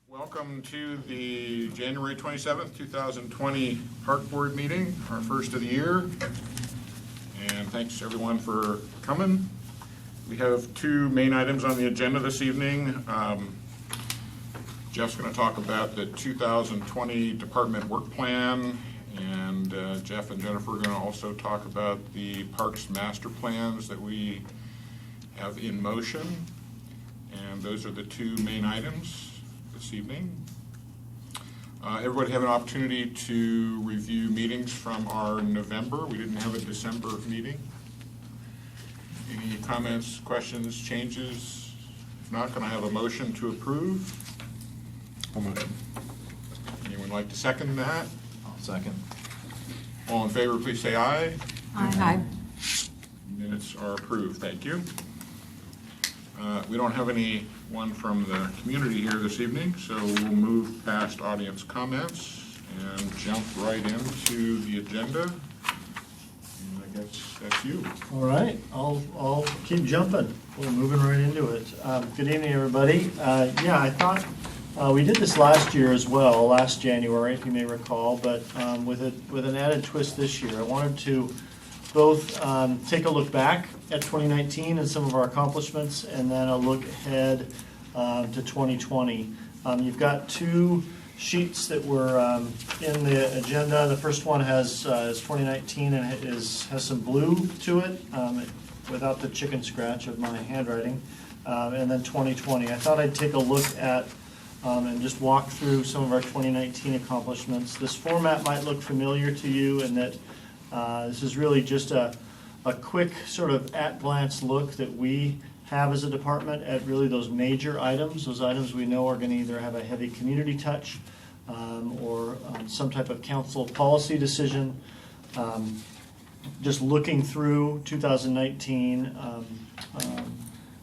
Welcome to the January 27th, 2020 Park Board meeting, our first of the year. And thanks everyone for coming. We have two main items on the agenda this evening. Jeff's going to talk about the 2020 department work plan, and Jeff and Jennifer are going to also talk about the parks master plans that we have in motion. And those are the two main items this evening. Everybody have an opportunity to review meetings from our November. We didn't have a December meeting. Any comments, questions, changes? If not, can I have a motion to approve? I'll motion. Anyone like to second that? I'll second. All in favor, please say aye. Aye. Minutes are approved. Thank you. We don't have anyone from the community here this evening, so we'll move past audience comments and jump right into the agenda. And I guess that's you. All right, I'll keep jumping. We're moving right into it. Good evening, everybody. Yeah, I thought we did this last year as well, last January, if you may recall, but with an added twist this year. I wanted to both take a look back at 2019 and some of our accomplishments, and then a look ahead to 2020. You've got two sheets that were in the agenda. The first one is 2019 and has some blue to it, without the chicken scratch of my handwriting, and then 2020. I thought I'd take a look at and just walk through some of our 2019 accomplishments. This format might look familiar to you in that this is really just a quick sort of at-glance look that we have as a department at really those major items, those items we know are going to either have a heavy community touch or some type of council policy decision. Just looking through 2019,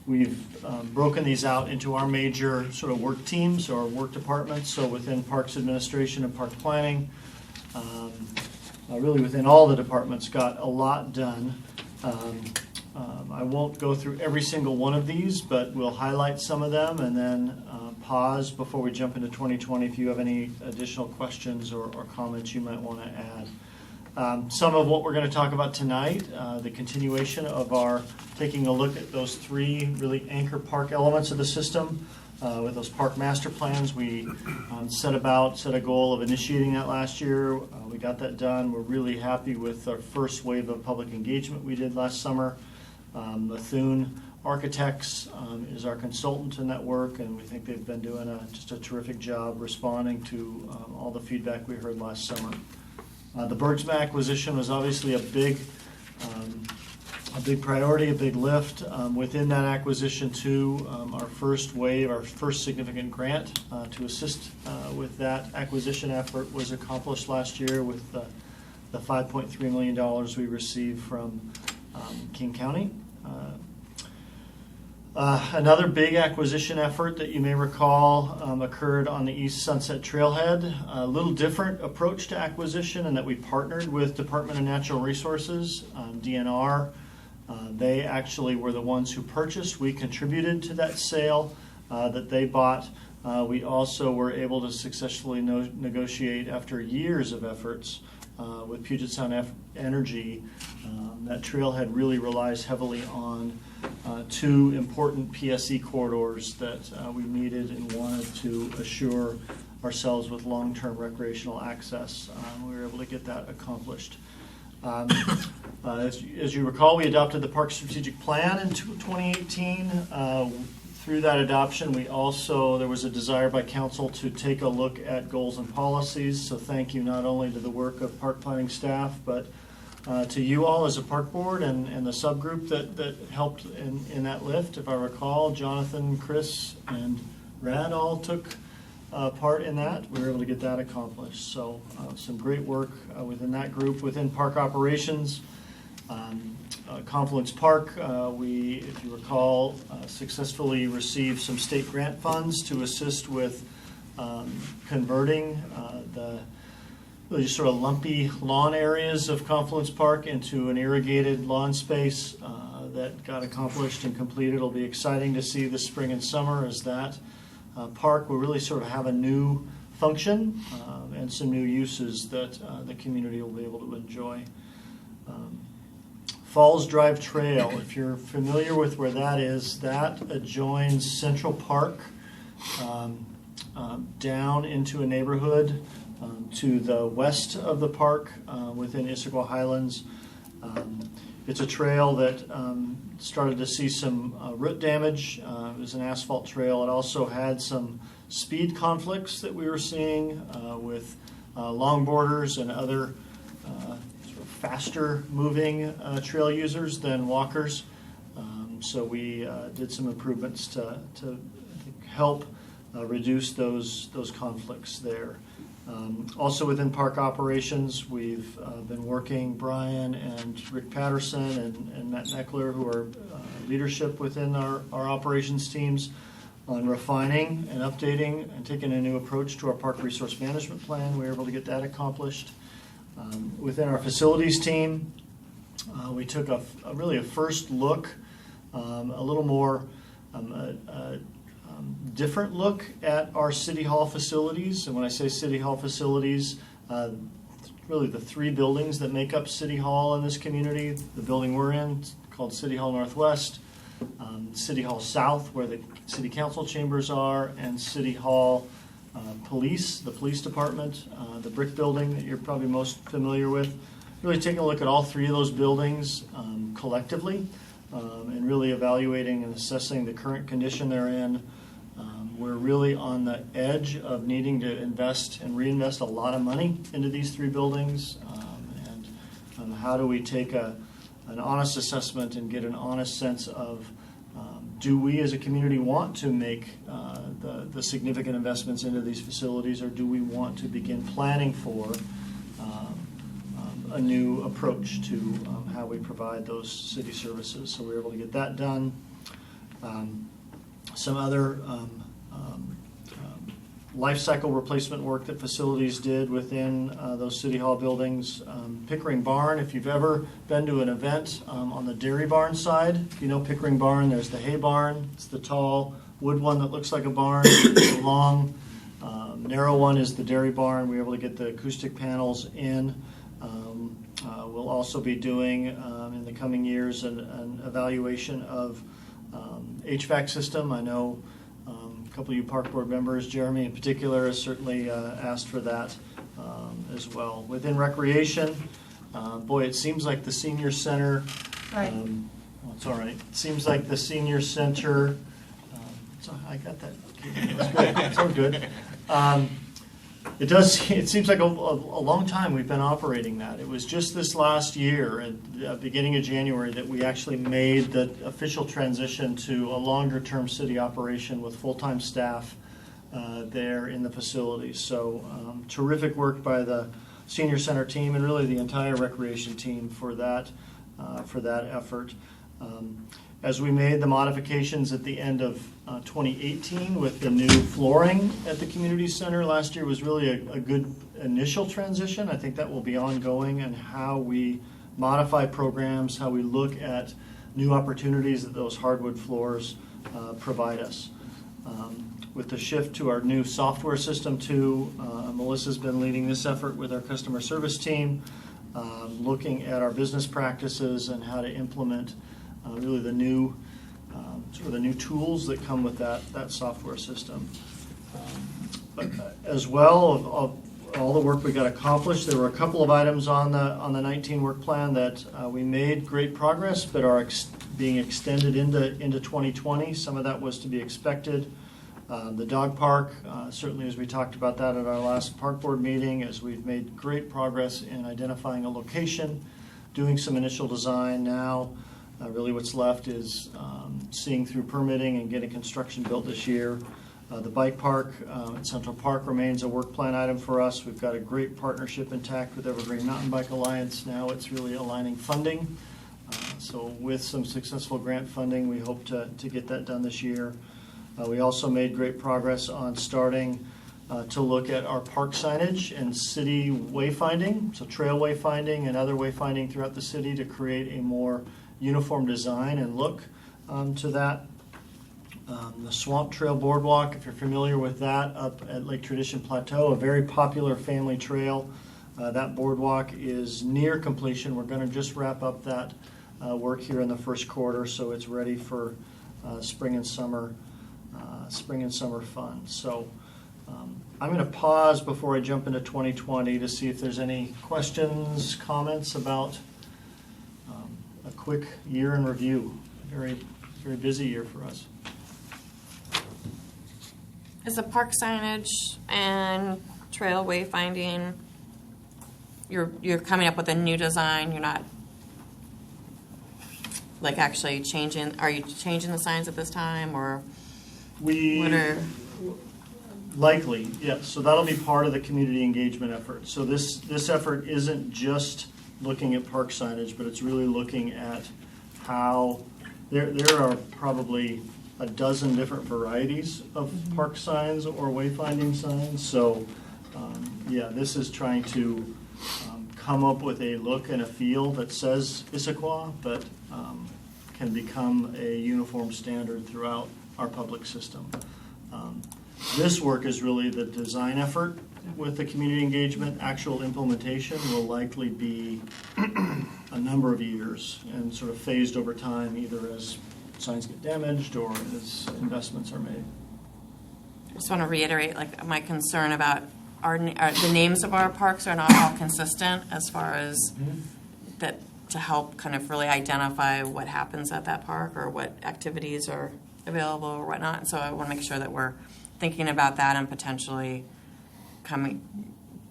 we've broken these out into our major sort of work teams or work departments. So within Parks Administration and Park Planning, really within all the departments, got a lot done. I won't go through every single one of these, but we'll highlight some of them and then pause before we jump into 2020 if you have any additional questions or comments you might want to add. Some of what we're going to talk about tonight, the continuation of our taking a look at those three really anchor park elements of the system. With those park master plans, we set a goal of initiating that last year. We got that done. We're really happy with our first wave of public engagement we did last summer. Bethune Architects is our consultant in that work, and we think they've been doing just a terrific job responding to all the feedback we heard last summer. The Bergsma acquisition was obviously a big priority, a big lift. Within that acquisition, too, our first wave, our first significant grant to assist with that acquisition effort was accomplished last year with the $5.3 million we received from King County. Another big acquisition effort that you may recall occurred on the East Sunset Trailhead. A little different approach to acquisition in that we partnered with Department of Natural Resources, DNR. They actually were the ones who purchased. We contributed to that sale that they bought. We also were able to successfully negotiate after years of efforts with Puget Sound Energy. That trailhead really relies heavily on two important PSE corridors that we needed and wanted to assure ourselves with long-term recreational access. We were able to get that accomplished. As you recall, we adopted the Park Strategic Plan in 2018. Through that adoption, there was a desire by Council to take a look at goals and policies. So thank you not only to the work of park planning staff, but to you all as a park board and the subgroup that helped in that lift. If I recall, Jonathan, Chris, and Brad all took part in that. We were able to get that accomplished. So some great work within that group. Within park operations, Confluence Park, we, if you recall, successfully received some state grant funds to assist with converting the really sort of lumpy lawn areas of Confluence Park into an irrigated lawn space that got accomplished and completed. It'll be exciting to see this spring and summer as that park will really sort of have a new function and some new uses that the community will be able to enjoy. Falls Drive Trail, if you're familiar with where that is, that adjoins Central Park down into a neighborhood to the west of the park within Issaquah Highlands. It's a trail that started to see some root damage. It was an asphalt trail. It also had some speed conflicts that we were seeing with longboarders and other sort of faster moving trail users than walkers. So we did some improvements to help reduce those conflicts there. Also within park operations, we've been working, Brian and Rick Patterson and Matt Neckler, who are leadership within our operations teams, on refining and updating and taking a new approach to our park resource management plan. We were able to get that accomplished. Within our facilities team, we took really a first look, a little more different look at our City Hall facilities. And when I say City Hall facilities, really the three buildings that make up City Hall in this community. The building we're in, called City Hall Northwest, City Hall South, where the City Council chambers are, and City Hall Police, the police department, the brick building that you're probably most familiar with. Really taking a look at all three of those buildings collectively and really evaluating and assessing the current condition they're in. We're really on the edge of needing to invest and reinvest a lot of money into these three buildings. And how do we take an honest assessment and get an honest sense of do we as a community want to make the significant investments into these facilities, or do we want to begin planning for a new approach to how we provide those city services? So we were able to get that done. Some other life cycle replacement work that facilities did within those City Hall buildings. Pickering Barn, if you've ever been to an event on the dairy barn side, if you know Pickering Barn, there's the hay barn. It's the tall wood one that looks like a barn. The long, narrow one is the dairy barn. We were able to get the acoustic panels in. We'll also be doing in the coming years an evaluation of HVAC system. I know a couple of you park board members, Jeremy in particular, has certainly asked for that as well. Within recreation, boy, it seems like the senior center. Right. Well, it's all right. It seems like the senior center. I got that. It's all good. It does. It seems like a long time we've been operating that. It was just this last year, at the beginning of January, that we actually made the official transition to a longer-term city operation with full-time staff there in the facilities. So terrific work by the senior center team and really the entire recreation team for that effort. As we made the modifications at the end of 2018 with the new flooring at the community center last year was really a good initial transition. I think that will be ongoing, and how we modify programs, how we look at new opportunities that those hardwood floors provide us. With the shift to our new software system too, Melissa's been leading this effort with our customer service team, looking at our business practices and how to implement really the new sort of the new tools that come with that software system. But as well, of all the work we got accomplished, there were a couple of items on the 19 work plan that we made great progress, but are being extended into 2020. Some of that was to be expected. The dog park, certainly as we talked about that at our last park board meeting, as we've made great progress in identifying a location, doing some initial design now. Really what's left is seeing through permitting and getting construction built this year. The bike park at Central Park remains a work plan item for us. We've got a great partnership intact with Evergreen Mountain Bike Alliance. Now it's really aligning funding. So with some successful grant funding, we hope to get that done this year. We also made great progress on starting to look at our park signage and city wayfinding, so trail wayfinding and other wayfinding throughout the city to create a more uniform design and look to that. The Swamp Trail Boardwalk, if you're familiar with that, up at Lake Tradition Plateau, a very popular family trail. That boardwalk is near completion. We're going to just wrap up that work here in the first quarter, so it's ready for spring and summer fun. So I'm going to pause before I jump into 2020 to see if there's any questions, comments about a quick year in review. Very, very busy year for us. Is the park signage and trail wayfinding, you're coming up with a new design, you're not like actually changing, are you changing the signs at this time, or what are? Likely, yes. So that'll be part of the community engagement effort. So this effort isn't just looking at park signage, but it's really looking at how there are probably a dozen different varieties of park signs or wayfinding signs. So this is trying to come up with a look and a feel that says Issaquah, but can become a uniform standard throughout our public system. This work is really the design effort with the community engagement. Actual implementation will likely be a number of years and sort of phased over time, either as signs get damaged or as investments are made. I just want to reiterate, like, my concern about the names of our parks are not all consistent as far as that, to help kind of really identify what happens at that park or what activities are available or whatnot. And so I want to make sure that we're thinking about that and potentially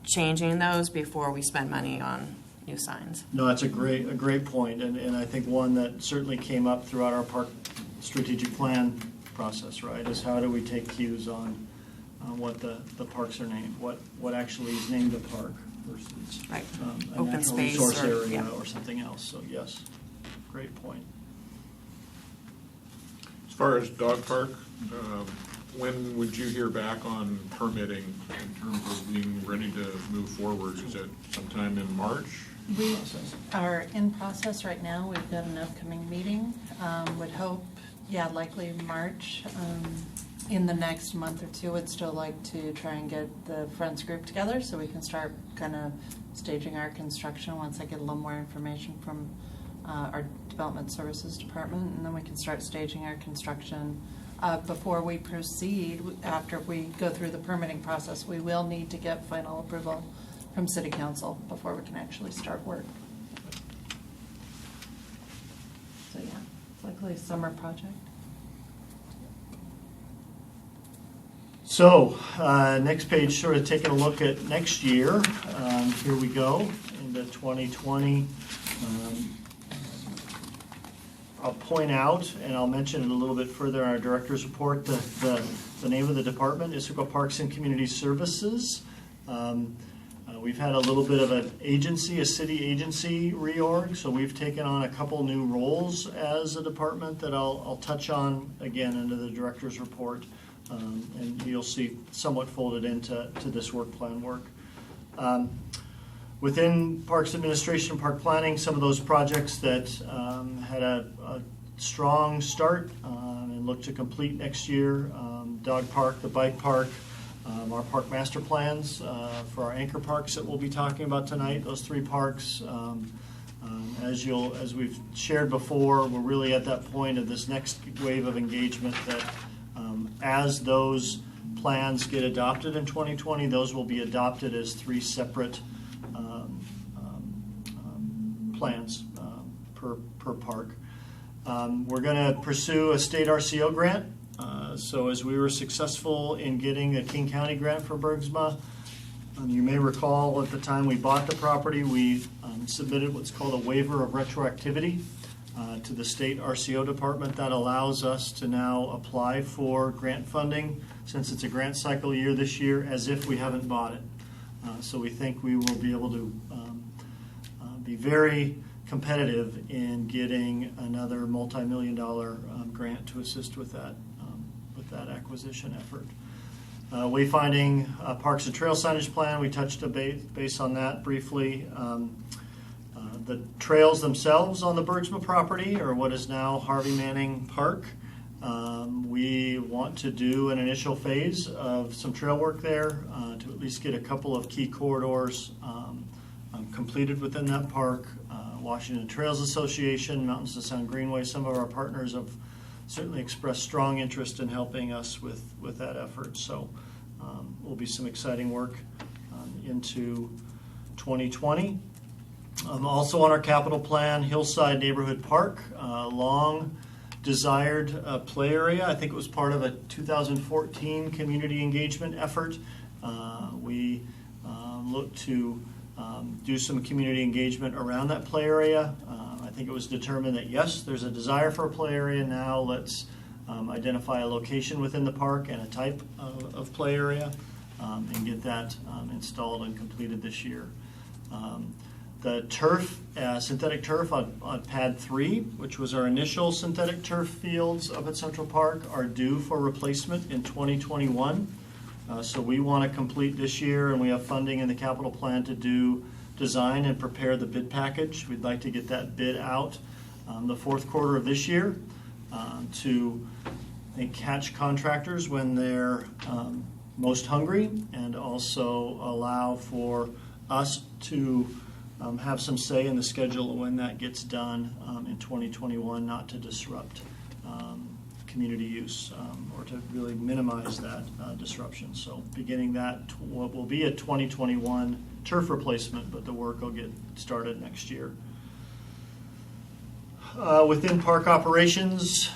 changing those before we spend money on new signs. No, that's a great point, and I think one that certainly came up throughout our park strategic plan process, right, is how do we take cues on what the parks are named, what actually is named a park versus right. A Open natural space resource or, area yeah. or something else. So yes, great point. As far as dog park, when would you hear back on permitting in terms of being ready to move forward? Is it sometime in March? We are in process right now. We've got an upcoming meeting. Would hope, likely March. In the next month or two, would still like to try and get the Friends group together so we can start kind of staging our construction once I get a little more information from our Development Services Department, and then we can start staging our construction. Before we proceed, after we go through the permitting process, we will need to get final approval from City Council before we can actually start work. So yeah, it's likely a summer project. So next page, sort of taking a look at next year. Here we go into 2020. I'll point out, and I'll mention it a little bit further in our director's report, the name of the department, Issaquah Parks and Community Services. We've had a little bit of an agency, a city agency reorg, so we've taken on a couple new roles as a department that I'll touch on again under the director's report, and you'll see somewhat folded into this work plan work. Within Parks Administration, Park Planning, some of those projects that had a strong start and look to complete next year, Dog Park, the Bike Park, our park master plans for our anchor parks that we'll be talking about tonight, those three parks. As we've shared before, we're really at that point of this next wave of engagement that as those plans get adopted in 2020, those will be adopted as three separate plans per park. We're going to pursue a state RCO grant. So as we were successful in getting a King County grant for Bergsma, you may recall at the time we bought the property, we submitted what's called a waiver of retroactivity to the state RCO department. That allows us to now apply for grant funding, since it's a grant cycle year this year, as if we haven't bought it. So we think we will be able to be very competitive in getting another multi-million-dollar grant to assist with that acquisition effort. Wayfinding Parks and Trail Signage Plan, we touched a base on that briefly. The trails themselves on the Bergsma property, or what is now Harvey Manning Park, We want to do an initial phase of some trail work there to at least get a couple of key corridors completed within that park. Washington Trails Association, Mountains to Sound Greenway, some of our partners have certainly expressed strong interest in helping us with that effort. So will be some exciting work into 2020. Also on our capital plan, Hillside Neighborhood Park, long desired play area. I think it was part of a 2014 community engagement effort. We look to do some community engagement around that play area. I think it was determined that yes, there's a desire for a play area. Now let's identify a location within the park and a type of play area and get that installed and completed this year. The turf, synthetic turf on pad 3, which was our initial synthetic turf fields up at Central Park, are due for replacement in 2021. So we want to complete this year, and we have funding in the capital plan to do design and prepare the bid package. We'd like to get that bid out the fourth quarter of this year to catch contractors when they're most hungry, and also allow for us to have some say in the schedule when that gets done in 2021, not to disrupt community use or to really minimize that disruption. So beginning that, what will be a 2021 turf replacement, but the work will get started next year. Within park operations,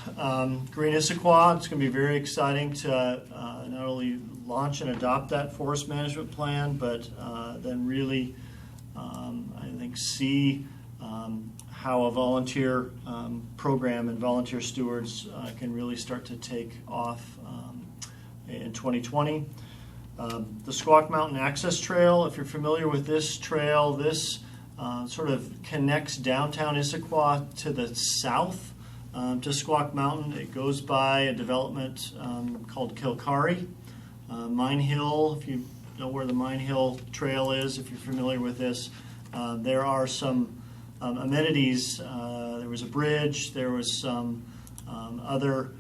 Green Issaquah, it's going to be very exciting to not only launch and adopt that forest management plan, but then really, I think, see how a volunteer program and volunteer stewards can really start to take off in 2020. The Squawk Mountain Access Trail, if you're familiar with this trail, this sort of connects downtown Issaquah to the south to Squawk Mountain. It goes by a development called Kilkari. Mine Hill, if you know where the Mine Hill Trail is, if you're familiar with this, there are some amenities. There was a bridge, there was some other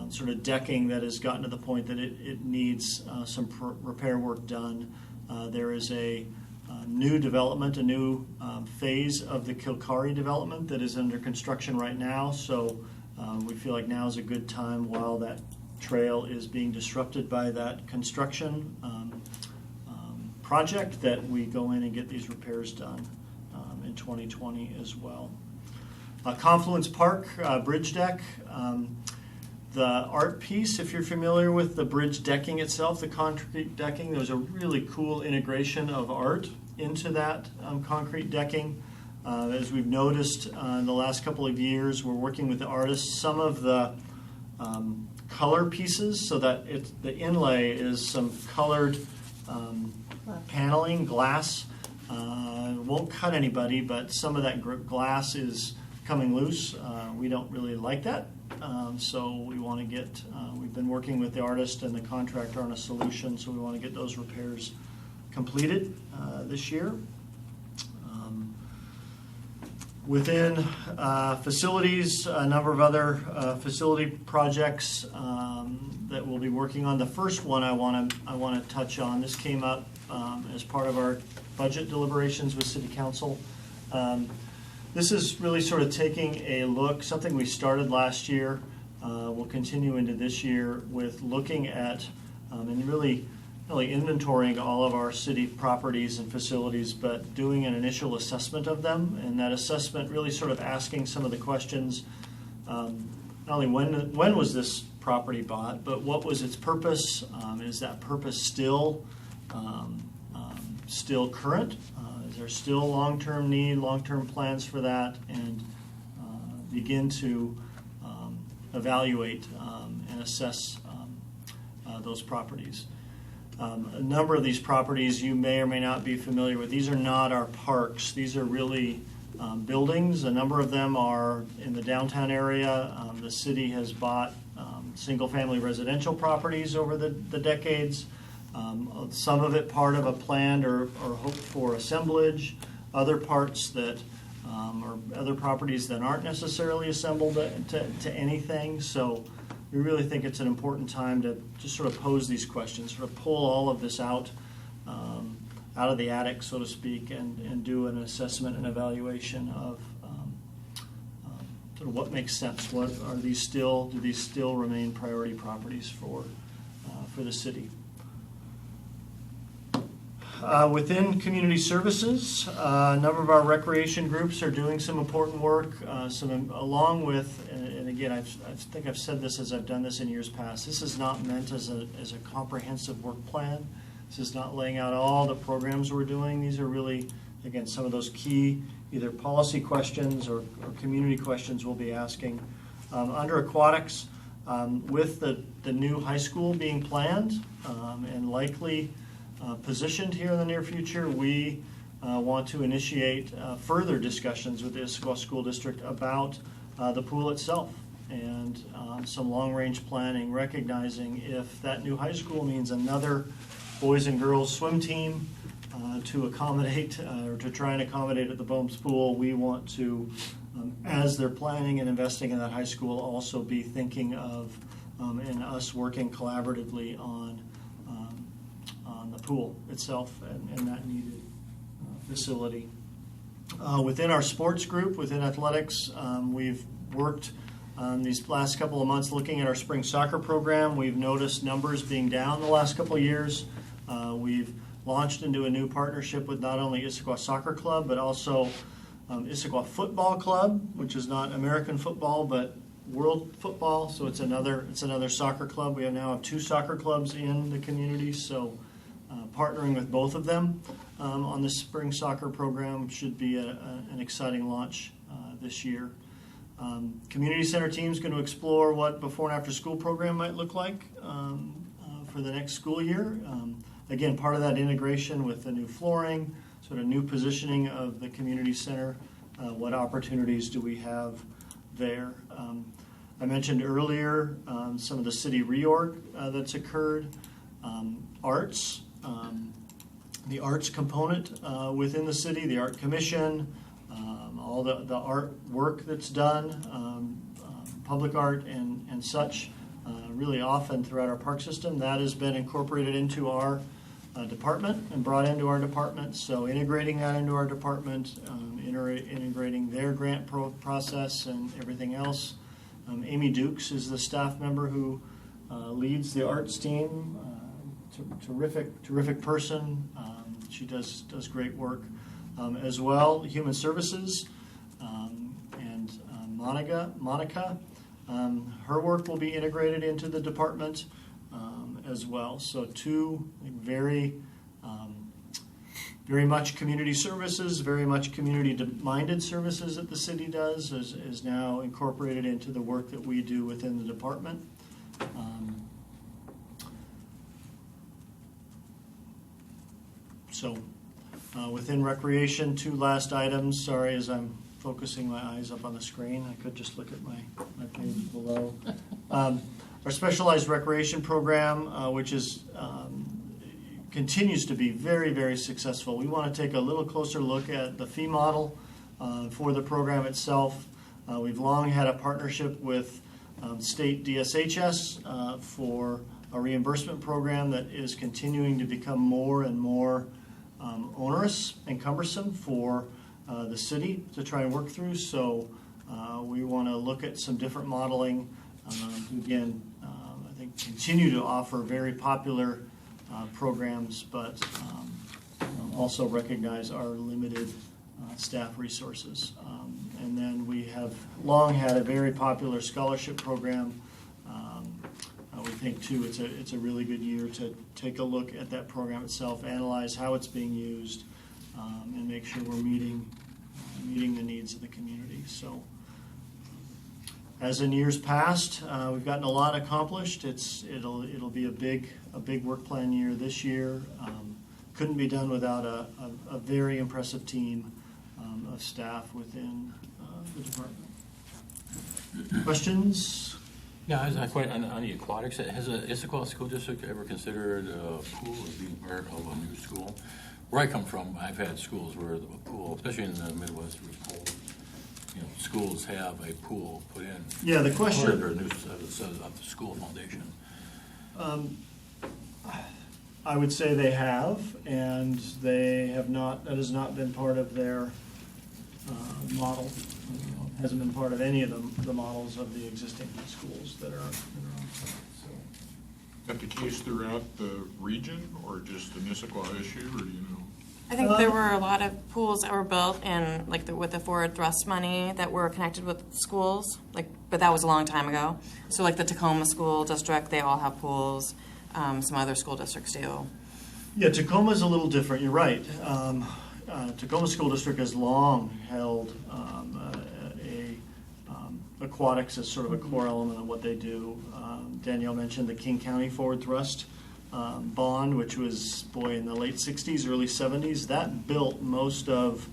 sort of decking that has gotten to the point that it needs some repair work done. There is a new development, a new phase of the Kilkari development that is under construction right now. So we feel like now is a good time while that trail is being disrupted by that construction project that we go in and get these repairs done in 2020 as well. Confluence Park bridge deck. The art piece, if you're familiar with the bridge decking itself, the concrete decking, there's a really cool integration of art into that concrete decking. As we've noticed in the last couple of years, we're working with the artists. Some of the color pieces, so that the inlay is some colored paneling, glass. Won't cut anybody, but some of that glass is coming loose. We don't really like that. So we want to get, we've been working with the artist and the contractor on a solution, so we want to get those repairs completed this year. Within facilities, a number of other facility projects that we'll be working on. The first one I want to touch on, this came up as part of our budget deliberations with City Council. This is really sort of taking a look, something we started last year, we'll continue into this year with looking at and really inventorying all of our city properties and facilities, but doing an initial assessment of them. And that assessment really sort of asking some of the questions, not only when was this property bought, but what was its purpose? Is that purpose still current? Is there still long-term need, long-term plans for that? And begin to evaluate and assess those properties. A number of these properties you may or may not be familiar with. These are not our parks. These are really buildings. A number of them are in the downtown area. The city has bought single-family residential properties over the decades. Some of it part of a planned or hoped for assemblage. Other parts that or other properties that aren't necessarily assembled to anything. So we really think it's an important time to just sort of pose these questions, sort of pull all of this out of the attic, so to speak, and do an assessment and evaluation of sort of what makes sense. What are these still? Do these still remain priority properties for the city? Within community services, a number of our recreation groups are doing some important work. Along with, and again, I think I've said this as I've done this in years past. This is not meant as a comprehensive work plan. This is not laying out all the programs we're doing. These are really, again, some of those key either policy questions or community questions we'll be asking. Under Aquatics, with the new high school being planned and likely positioned here in the near future, we want to initiate further discussions with the Issaquah School District about the pool itself and some long-range planning, recognizing if that new high school means another boys and girls swim team to accommodate or to try and accommodate at the Bohms Pool, we want to, as they're planning and investing in that high school, also be thinking of and us working collaboratively on the pool itself and that needed facility. Within our sports group, within athletics, we've worked these last couple of months looking at our spring soccer program. We've noticed numbers being down the last couple of years. We've launched into a new partnership with not only Issaquah Soccer Club, but also Issaquah Football Club, which is not American football, but world football. So it's another soccer club. We now have 2 soccer clubs in the community. So partnering with both of them on the spring soccer program should be an exciting launch this year. Community center team is going to explore what before and after school program might look like for the next school year. Again, part of that integration with the new flooring, sort of new positioning of the community center. What opportunities do we have there? I mentioned earlier some of the city reorg that's occurred. Arts, the arts component within the city, the art commission, all the art work that's done, public art and such, really often throughout our park system, that has been incorporated into our department and brought into our department. So integrating that into our department, integrating their grant process and everything else. Amy Dukes is the staff member who leads the arts team. Terrific person. She does great work as well. Human Services and Monica. Her work will be integrated into the department as well. So 2 very much community services, very much community-minded services that the city does is now incorporated into the work that we do within the department. So within recreation, 2 last items. Sorry, as I'm focusing my eyes up on the screen, I could just look at my page below. Our specialized recreation program, which is continues to be very, very successful. We want to take a little closer look at the fee model for the program itself. We've long had a partnership with state DSHS for a reimbursement program that is continuing to become more and more onerous and cumbersome for the city to try and work through. So we want to look at some different modeling. Again, I think continue to offer very popular programs, but also recognize our limited staff resources. And then we have long had a very popular scholarship program. We think too it's a really good year to take a look at that program itself, analyze how it's being used, and make sure we're meeting the needs of the community. So, as in years past, we've gotten a lot accomplished. It'll be a big work plan year this year. Couldn't be done without a very impressive team of staff within the department. Questions? Yeah, on the aquatics, has the Issaquah School District ever considered a pool as being part of a new school? Where I come from, I've had schools where the pool, especially in the Midwest, was cold. schools have a pool put in. Yeah, the question- Under a new of the school foundation. I would say they have, and they have not, that has not been part of their model. Hasn't been part of any of the models of the existing schools that are on site. So, Is that the case throughout the region, or just an Issaquah issue, or do you know? I think there were a lot of pools that were built in, like, with the forward thrust money that were connected with schools, like, but that was a long time ago. So like the Tacoma School District, they all have pools. Some other school districts do. Yeah, Tacoma's a little different, you're right. Tacoma School District has long held aquatics as sort of a core element of what they do. Danielle mentioned the King County Forward Thrust bond, which was, in the late 60s, early 70s. That built most of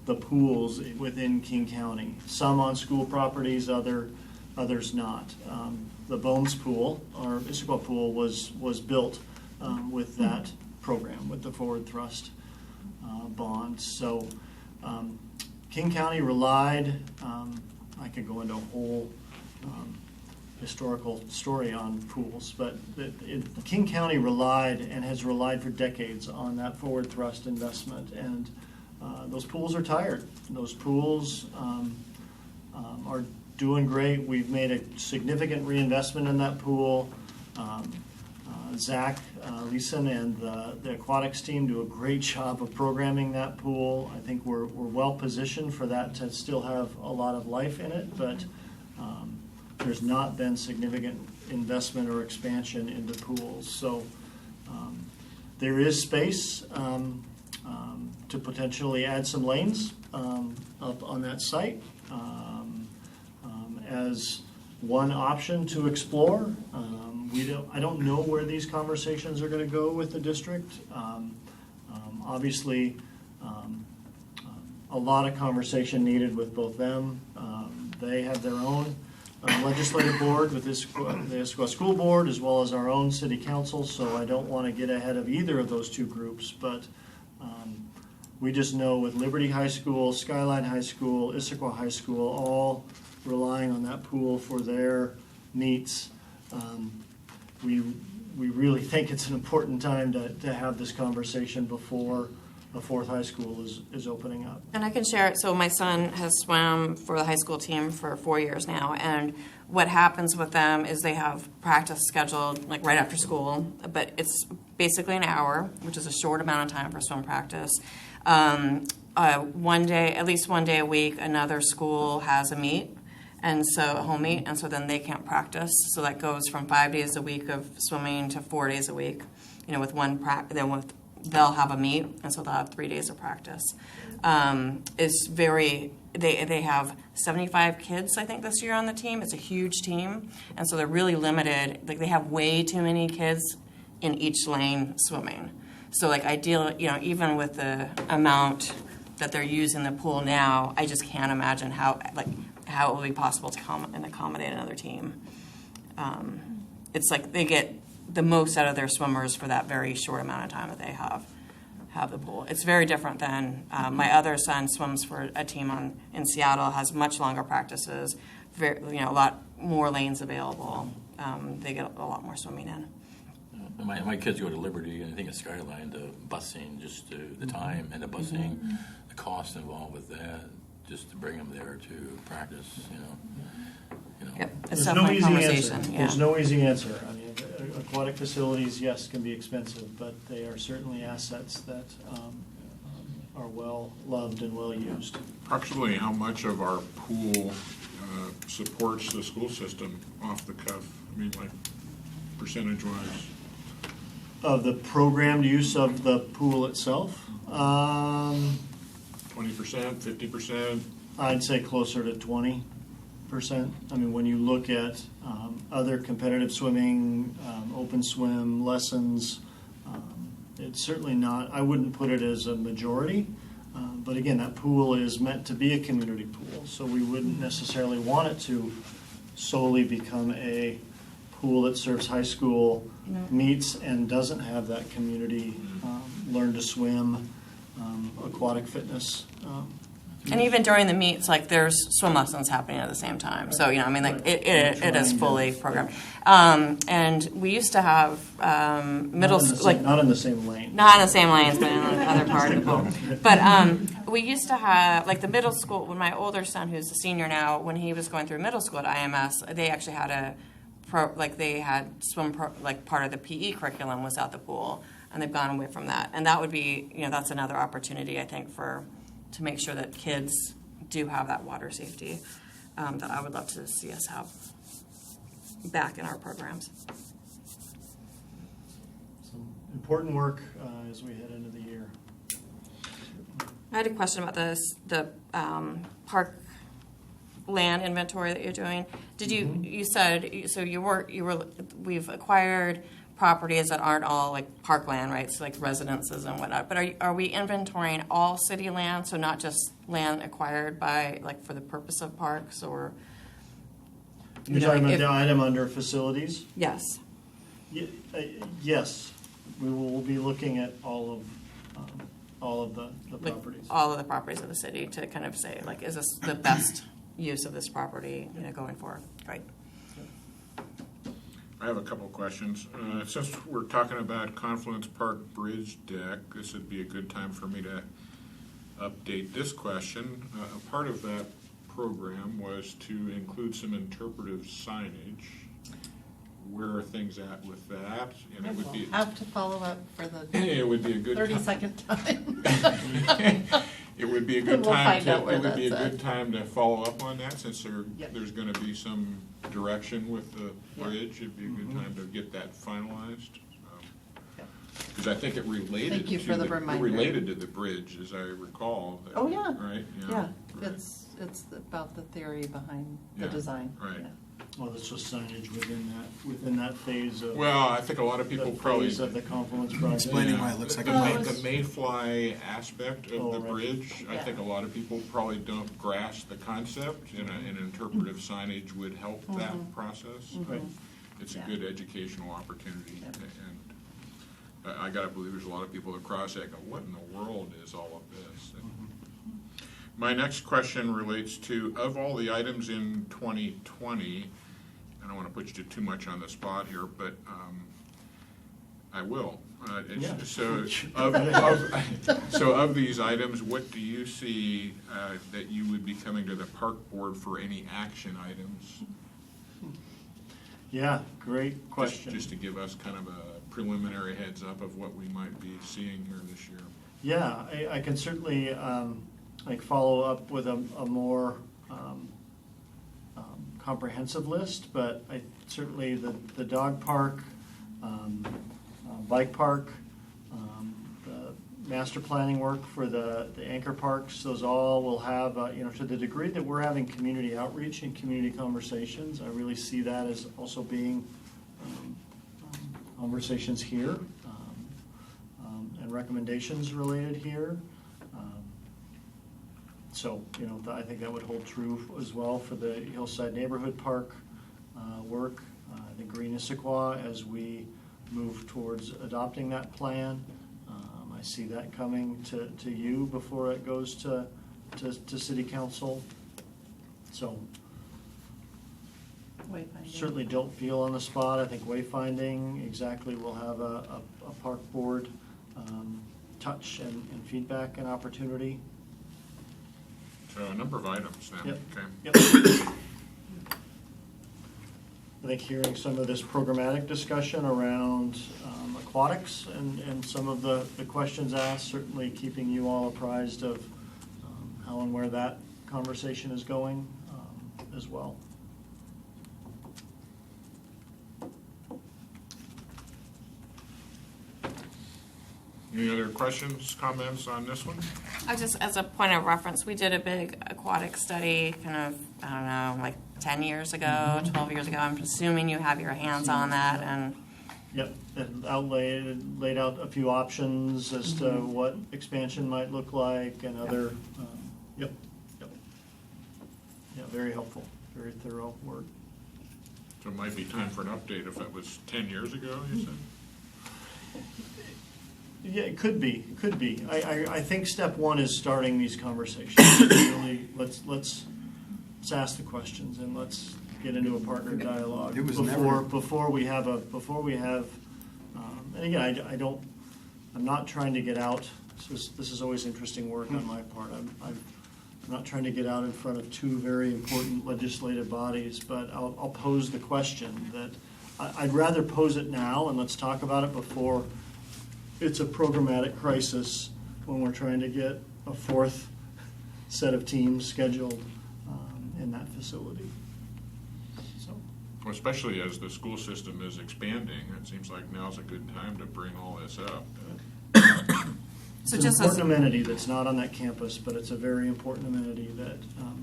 the pools within King County. Some on school properties, others not. The Bohms Pool, or Issaquah Pool, was built with that program, with the Forward Thrust bond. So King County relied, I could go into a whole historical story on pools, but King County relied and has relied for decades on that Forward Thrust investment, and those pools are tired. Those pools are doing great. We've made a significant reinvestment in that pool. Zach Leeson and the Aquatics team do a great job of programming that pool. I think we're well positioned for that to still have a lot of life in it, but there's not been significant investment or expansion into pools. So there is space to potentially add some lanes up on that site as one option to explore. I don't know where these conversations are going to go with the district. Obviously, a lot of conversation needed with both them. They have their own legislative board with the Issaquah School Board, as well as our own city council, so I don't want to get ahead of either of those two groups, but we just know with Liberty High School, Skyline High School, Issaquah High School, all relying on that pool for their needs, we really think it's an important time to have this conversation before a fourth high school is opening up. And I can share it. So my son has swam for the high school team for 4 years now, and what happens with them is they have practice scheduled like right after school, but it's basically an hour, which is a short amount of time for swim practice. One day, at least one day a week, another school has a meet, and so a home meet, and so then they can't practice. So that goes from 5 days a week of swimming to 4 days a week. With one they'll have a meet, and so they'll have 3 days of practice. They have 75 kids, I think, this year on the team. It's a huge team, and so they're really limited. Like, they have way too many kids in each lane swimming. So, like, even with the amount that they're using the pool now, I just can't imagine how it will be possible to accommodate another team. It's like they get the most out of their swimmers for that very short amount of time that they have the pool. It's very different than my other son swims for a team in Seattle, has much longer practices, a lot more lanes available. They get a lot more swimming in. My kids go to Liberty, and I think at Skyline, the busing, just the time and the busing, the cost involved with that, just to bring them there to practice, Yep. It's There's no definitely a easy conversation. answer. Yeah. There's no easy answer. I mean, aquatic facilities, yes, can be expensive, but they are certainly assets that are well loved and well used. Approximately how much of our pool supports the school system off the cuff? I mean, like, percentage-wise? Of the programmed use of the pool itself, 20%, 50%? I'd say closer to 20%. I mean, when you look at other competitive swimming, open swim lessons, it's certainly not, I wouldn't put it as a majority. But again, that pool is meant to be a community pool, so we wouldn't necessarily want it to solely become a pool that serves high school meets and doesn't have that community learn to swim, aquatic fitness And even during the meets, like there's swim lessons happening at the same time. So, I mean, like it is fully programmed. And we used to have middle school, like Not in the same lane. not in the same lanes, but in the other part of the pool. But we used to have, like the middle school, when my older son, who's a senior now, when he was going through middle school at IMS, they actually had they had swim, like part of the PE curriculum was at the pool, and they've gone away from that. And that would be, that's another opportunity, I think, to make sure that kids do have that water safety that I would love to see us have back in our programs. Some important work as we head into the year. I had a question about the park land inventory that you're doing. Did you said so we've acquired properties that aren't all like parkland, right? So like residences and whatnot. But are we inventorying all city land, so not just land acquired by like for the purpose of parks, or? You're talking about the item under facilities? Yes. Yes, we will be looking at all of the Like, properties. all of the properties of the city to kind of say like, is this the best use of this property, going forward? Right. I have a couple of questions. Since we're talking about Confluence Park Bridge Deck, this would be a good time for me to update this question. Part of that program was to include some interpretive signage. Where are things at with that? And it would be Have to follow up for the it would be a good 32nd time. It would be a good We'll time find out where it would be a that's at. good time to follow up on that, since Yep. there's going to be some direction with the Yep. bridge. It'd be a good time to get that finalized. Yep. Because I think it related Thank you to for the reminder. related to the bridge, as I recall. Oh, yeah. Right? Yeah, Right. it's about the theory behind the Yeah, design. right. Yeah. Well, that's just signage within that phase of. Well, I think a lot of people the probably. phase of the Confluence project. Explaining why it looks like a the pipe. mayfly aspect of Oh, the right. bridge, I Yeah. think a lot of people probably don't grasp the concept, and an interpretive signage would help that process. Right. It's a Yeah. good educational opportunity, Yep. and I gotta believe there's a lot of people that cross that go, what in the world is all of this? My next question relates to, of all the items in 2020, I don't want to put you too much on the spot here, but I will. Yeah. So of these items, what do you see that you would be coming to the park board for any action items? Yeah, great question. Just to give us kind of a preliminary heads up of what we might be seeing here this year. Yeah, I can certainly follow up with a more comprehensive list, but certainly the dog park, bike park, the master planning work for the anchor parks, those all will have, to the degree that we're having community outreach and community conversations, I really see that as also being conversations here and recommendations related here. So, I think that would hold true as well for the Hillside Neighborhood Park work, the Green Issaquah, as we move towards adopting that plan. I see that coming to you before it goes to City Council. So Wayfinding. certainly don't feel on the spot. I think wayfinding, exactly, we'll have a park board touch and feedback and opportunity. So a number of items then. Yep. Okay. Yep. I think hearing some of this programmatic discussion around aquatics and some of the questions asked, certainly keeping you all apprised of how and where that conversation is going as well. Any other questions, comments on this one? Just as a point of reference, we did a big aquatic study kind of, I don't know, like 10 years ago, 12 years ago. I'm assuming you have your hands on that, and Yep, it laid out a few options as to what expansion might look like and other, yep. Yeah, very helpful, very thorough work. So it might be time for an update if that was 10 years ago, you said? Yeah, it could be. I think step one is starting these conversations. Really, let's ask the questions and let's get into a partner dialogue It was before we have. And again, I'm not trying to get out. This is always interesting work on my part. I'm not trying to get out in front of two very important legislative bodies, but I'll pose the question that I'd rather pose it now and let's talk about it before it's a programmatic crisis when we're trying to get a fourth set of teams scheduled in that facility. So, Well, especially as the school system is expanding, it seems like now's a good time to bring all this up. So it's just an as, important amenity that's not on that campus, but it's a very important amenity that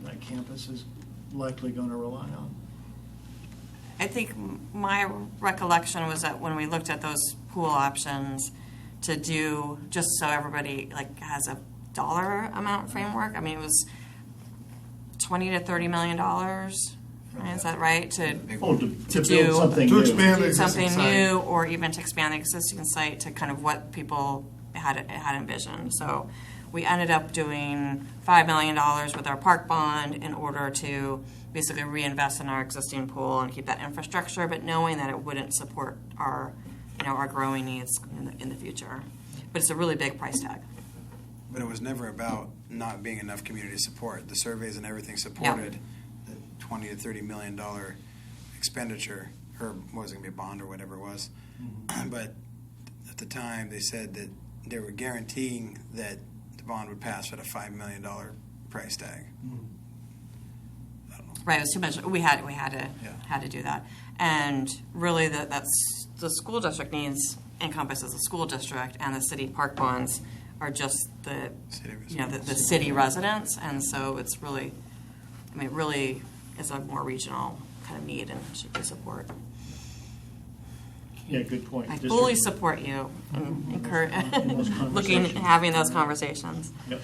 that campus is likely going to rely on. I think my recollection was that when we looked at those pool options to do, just so everybody like has a dollar amount framework, I mean, it was $20 to $30 million. Right? Is that right? To To do- build something To new. expand the do existing something site. new, or even to expand the existing site to kind of what people had envisioned. So we ended up doing $5 million with our park bond in order to basically reinvest in our existing pool and keep that infrastructure, but knowing that it wouldn't support our, our growing needs in the future. But it's a really big price tag. But it was never about not being enough community support. The surveys and everything supported the $20 to $30 million expenditure, or was it going to be a bond or whatever it was. But at the time, they said that they were guaranteeing that the bond would pass at a $5 million price tag. I don't know. Right, it was too much. We had to do that, and really that's the school district needs encompasses the school district, and the city park bonds are just the the city residents, and so it's really, it really is a more regional kind of need and should be support. Yeah, good point. I fully support you and encourage those having those conversations. Yep.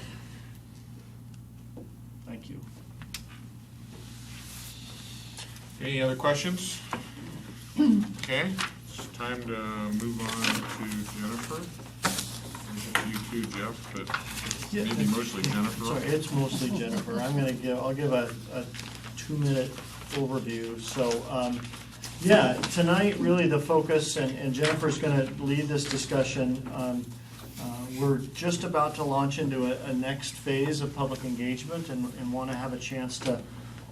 Thank you. Any other questions? Okay, it's time to move on to Jennifer. You too, Jeff, but Yeah, maybe mostly Jennifer. Sorry, it's mostly Jennifer. I'll give a 2-minute overview. So, tonight really the focus, and Jennifer's going to lead this discussion. We're just about to launch into a next phase of public engagement and want to have a chance to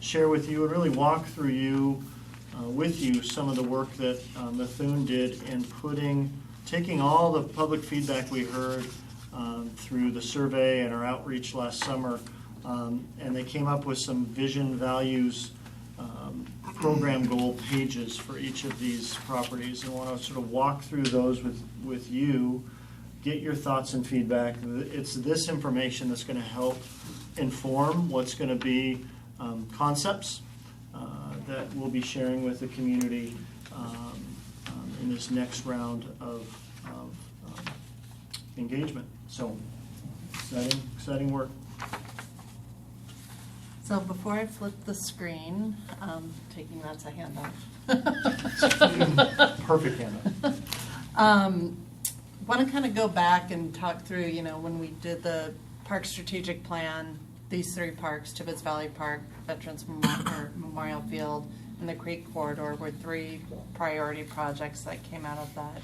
share with you and really walk through with you some of the work that Methuen did in taking all the public feedback we heard through the survey and our outreach last summer, and they came up with some vision, values, program goal pages for each of these properties, and want to sort of walk through those with you, get your thoughts and feedback. It's this information that's going to help inform what's going to be concepts that we'll be sharing with the community in this next round of engagement. So, exciting work. So before I flip the screen, taking that's a handoff. Perfect, Hannah. Want to kind of go back and talk through, when we did the park strategic plan, these 3 parks, Tibbetts Valley Park, Veterans Memorial Field, and the Creek Corridor were 3 priority projects that came out of that.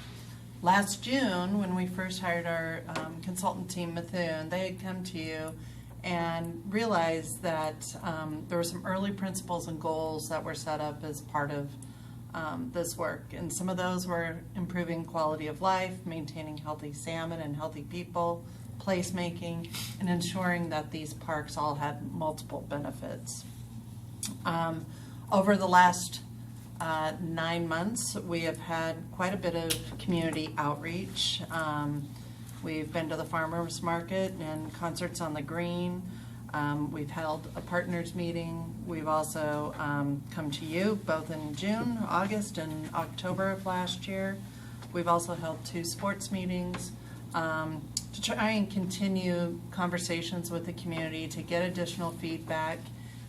Last June, when we first hired our consultant team, Methuen, they had come to you and realized that there were some early principles and goals that were set up as part of this work. And some of those were improving quality of life, maintaining healthy salmon and healthy people, placemaking, and ensuring that these parks all had multiple benefits. Over the last 9 months, we have had quite a bit of community outreach. We've been to the farmers market and concerts on the green. We've held a partners meeting. We've also come to you both in June, August, and October of last year. We've also held 2 sports meetings to try and continue conversations with the community to get additional feedback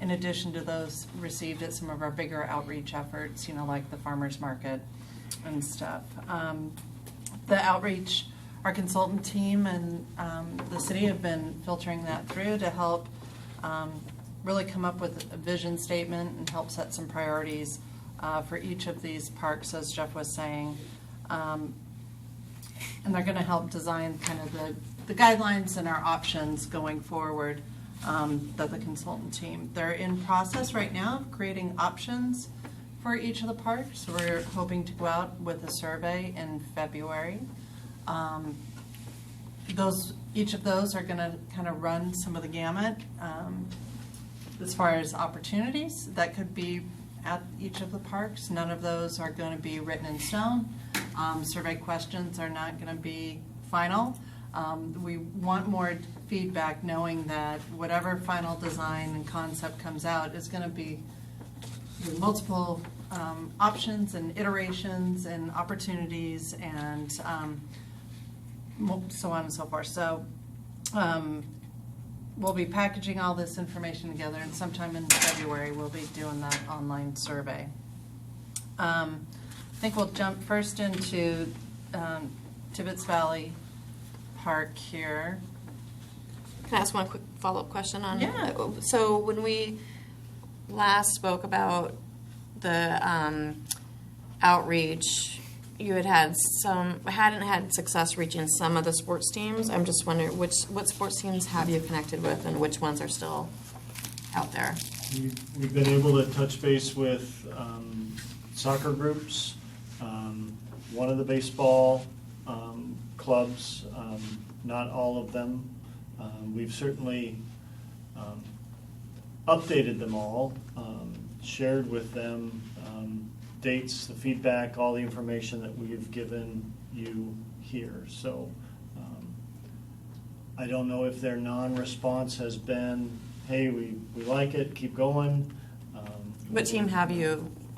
in addition to those received at some of our bigger outreach efforts, like the farmers market and stuff. The outreach our consultant team and the city have been filtering that through to help really come up with a vision statement and help set some priorities for each of these parks, as Jeff was saying. And they're going to help design kind of the guidelines and our options going forward, that the consultant team. They're in process right now of creating options for each of the parks. We're hoping to go out with a survey in February. Each of those are going to kind of run some of the gamut as far as opportunities that could be at each of the parks. None of those are going to be written in stone. Survey questions are not going to be final. We want more feedback, knowing that whatever final design and concept comes out is going to be multiple options and iterations and opportunities and so on and so forth. So we'll be packaging all this information together, and sometime in February we'll be doing that online survey. I think we'll jump first into Tibbetts Valley Park here. Can I ask one quick follow-up question on? Yeah. So when we last spoke about the outreach, you hadn't had success reaching some of the sports teams. I'm just wondering what sports teams have you connected with, and which ones are still out there? We've been able to touch base with soccer groups, one of the baseball clubs, not all of them. We've certainly updated them all, shared with them dates, the feedback, all the information that we've given you here. So I don't know if their non-response has been, hey, we like it, keep going. What team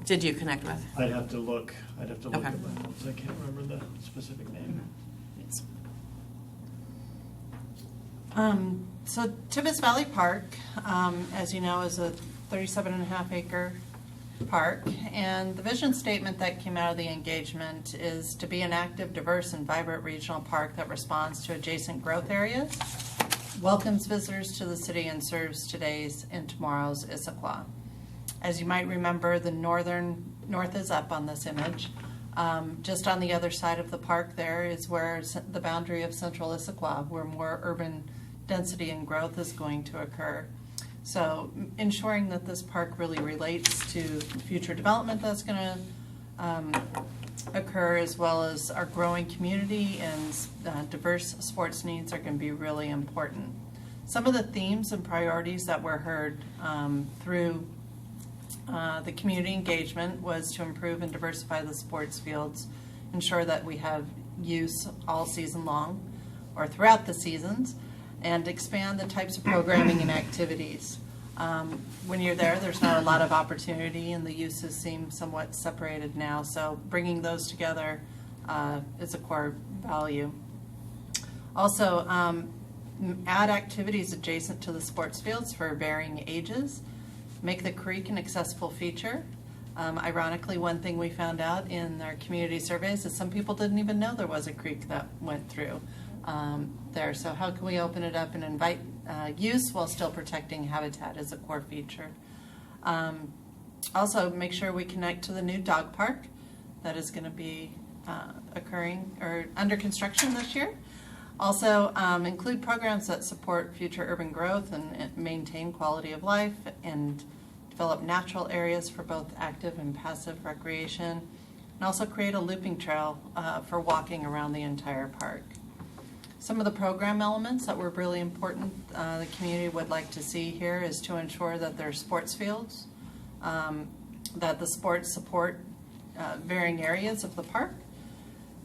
did you connect with? I'd have to look Okay. at my notes. I can't remember the specific name. So Tibbetts Valley Park, as you know, is a 37.5-acre park, and the vision statement that came out of the engagement is to be an active, diverse, and vibrant regional park that responds to adjacent growth areas, welcomes visitors to the city, and serves today's and tomorrow's Issaquah. As you might remember, the north is up on this image. Just on the other side of the park there is where the boundary of central Issaquah, where more urban density and growth is going to occur. So ensuring that this park really relates to future development that's going to occur, as well as our growing community and diverse sports needs, are going to be really important. Some of the themes and priorities that were heard through the community engagement was to improve and diversify the sports fields, ensure that we have use all season long or throughout the seasons, and expand the types of programming and activities. When you're there, there's not a lot of opportunity, and the uses seem somewhat separated now, so bringing those together is a core value. Also, add activities adjacent to the sports fields for varying ages. Make the creek an accessible feature. Ironically, one thing we found out in our community surveys is some people didn't even know there was a creek that went through there. So how can we open it up and invite use while still protecting habitat as a core feature? Also, make sure we connect to the new dog park that is going to be occurring or under construction this year. Also, include programs that support future urban growth and maintain quality of life, and develop natural areas for both active and passive recreation, and also create a looping trail for walking around the entire park. Some of the program elements that were really important the community would like to see here is to ensure that there's sports fields, that the sports support varying areas of the park,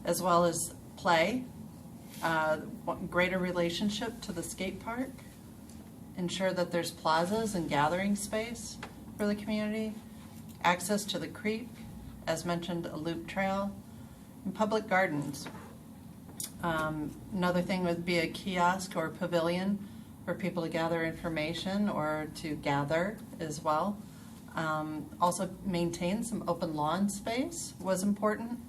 as well as play, greater relationship to the skate park, ensure that there's plazas and gathering space for the community, access to the creek, as mentioned, a loop trail, and public gardens. Another thing would be a kiosk or pavilion for people to gather information or to gather as well. Also maintain some open lawn space was important,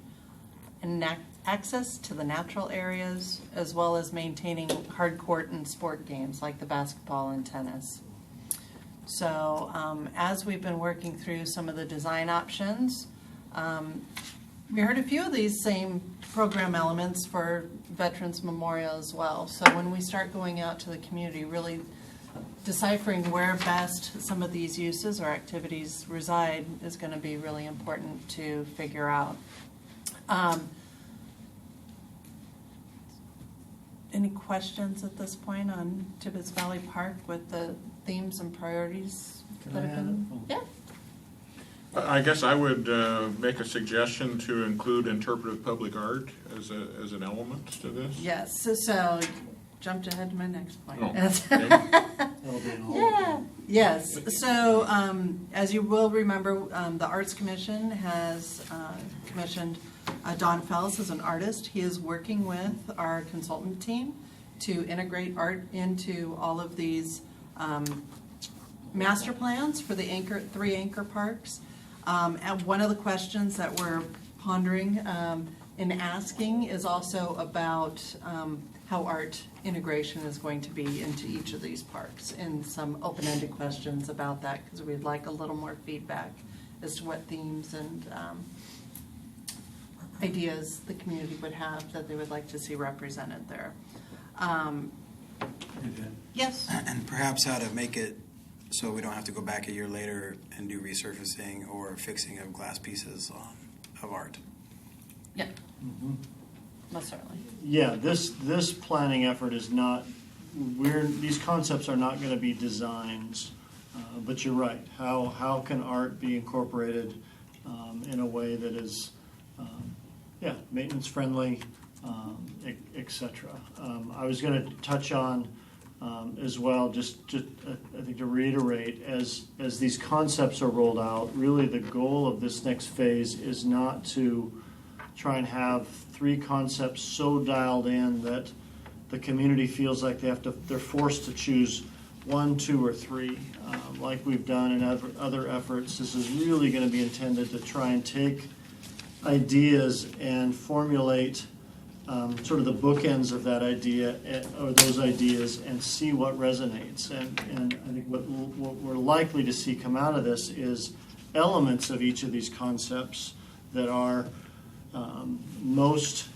and access to the natural areas, as well as maintaining hard court and sport games like the basketball and tennis. So as we've been working through some of the design options, we heard a few of these same program elements for Veterans Memorial as well. So when we start going out to the community, really deciphering where best some of these uses or activities reside is going to be really important to figure out. Any questions at this point on Tibbetts Valley Park with the themes and priorities Can that I have add been? it? Yeah. I guess I would make a suggestion to include interpretive public art as an element to this. Yes. So jumped ahead to my next point. Oh, okay. That'll be in all of Yeah. them. Yes. So as you will remember, the Arts Commission has commissioned Don Fells as an artist. He is working with our consultant team to integrate art into all of these master plans for the three anchor parks. And one of the questions that we're pondering in asking is also about how art integration is going to be into each of these parks, and some open-ended questions about that, because we'd like a little more feedback as to what themes and ideas the community would have that they would like to see represented there. Yes? And perhaps how to make it so we don't have to go back a year later and do resurfacing or fixing of glass pieces of art. Yeah. Most certainly. Yeah, this planning effort is not, these concepts are not going to be designs, but you're right. How can art be incorporated in a way that is, maintenance friendly, et cetera. I was going to touch on as well, just I think to reiterate, as these concepts are rolled out, really the goal of this next phase is not to try and have three concepts so dialed in that the community feels like they're forced to choose one, two, or three, like we've done in other efforts. This is really going to be intended to try and take ideas and formulate sort of the bookends of that idea or those ideas and see what resonates. And I think what we're likely to see come out of this is elements of each of these concepts that are most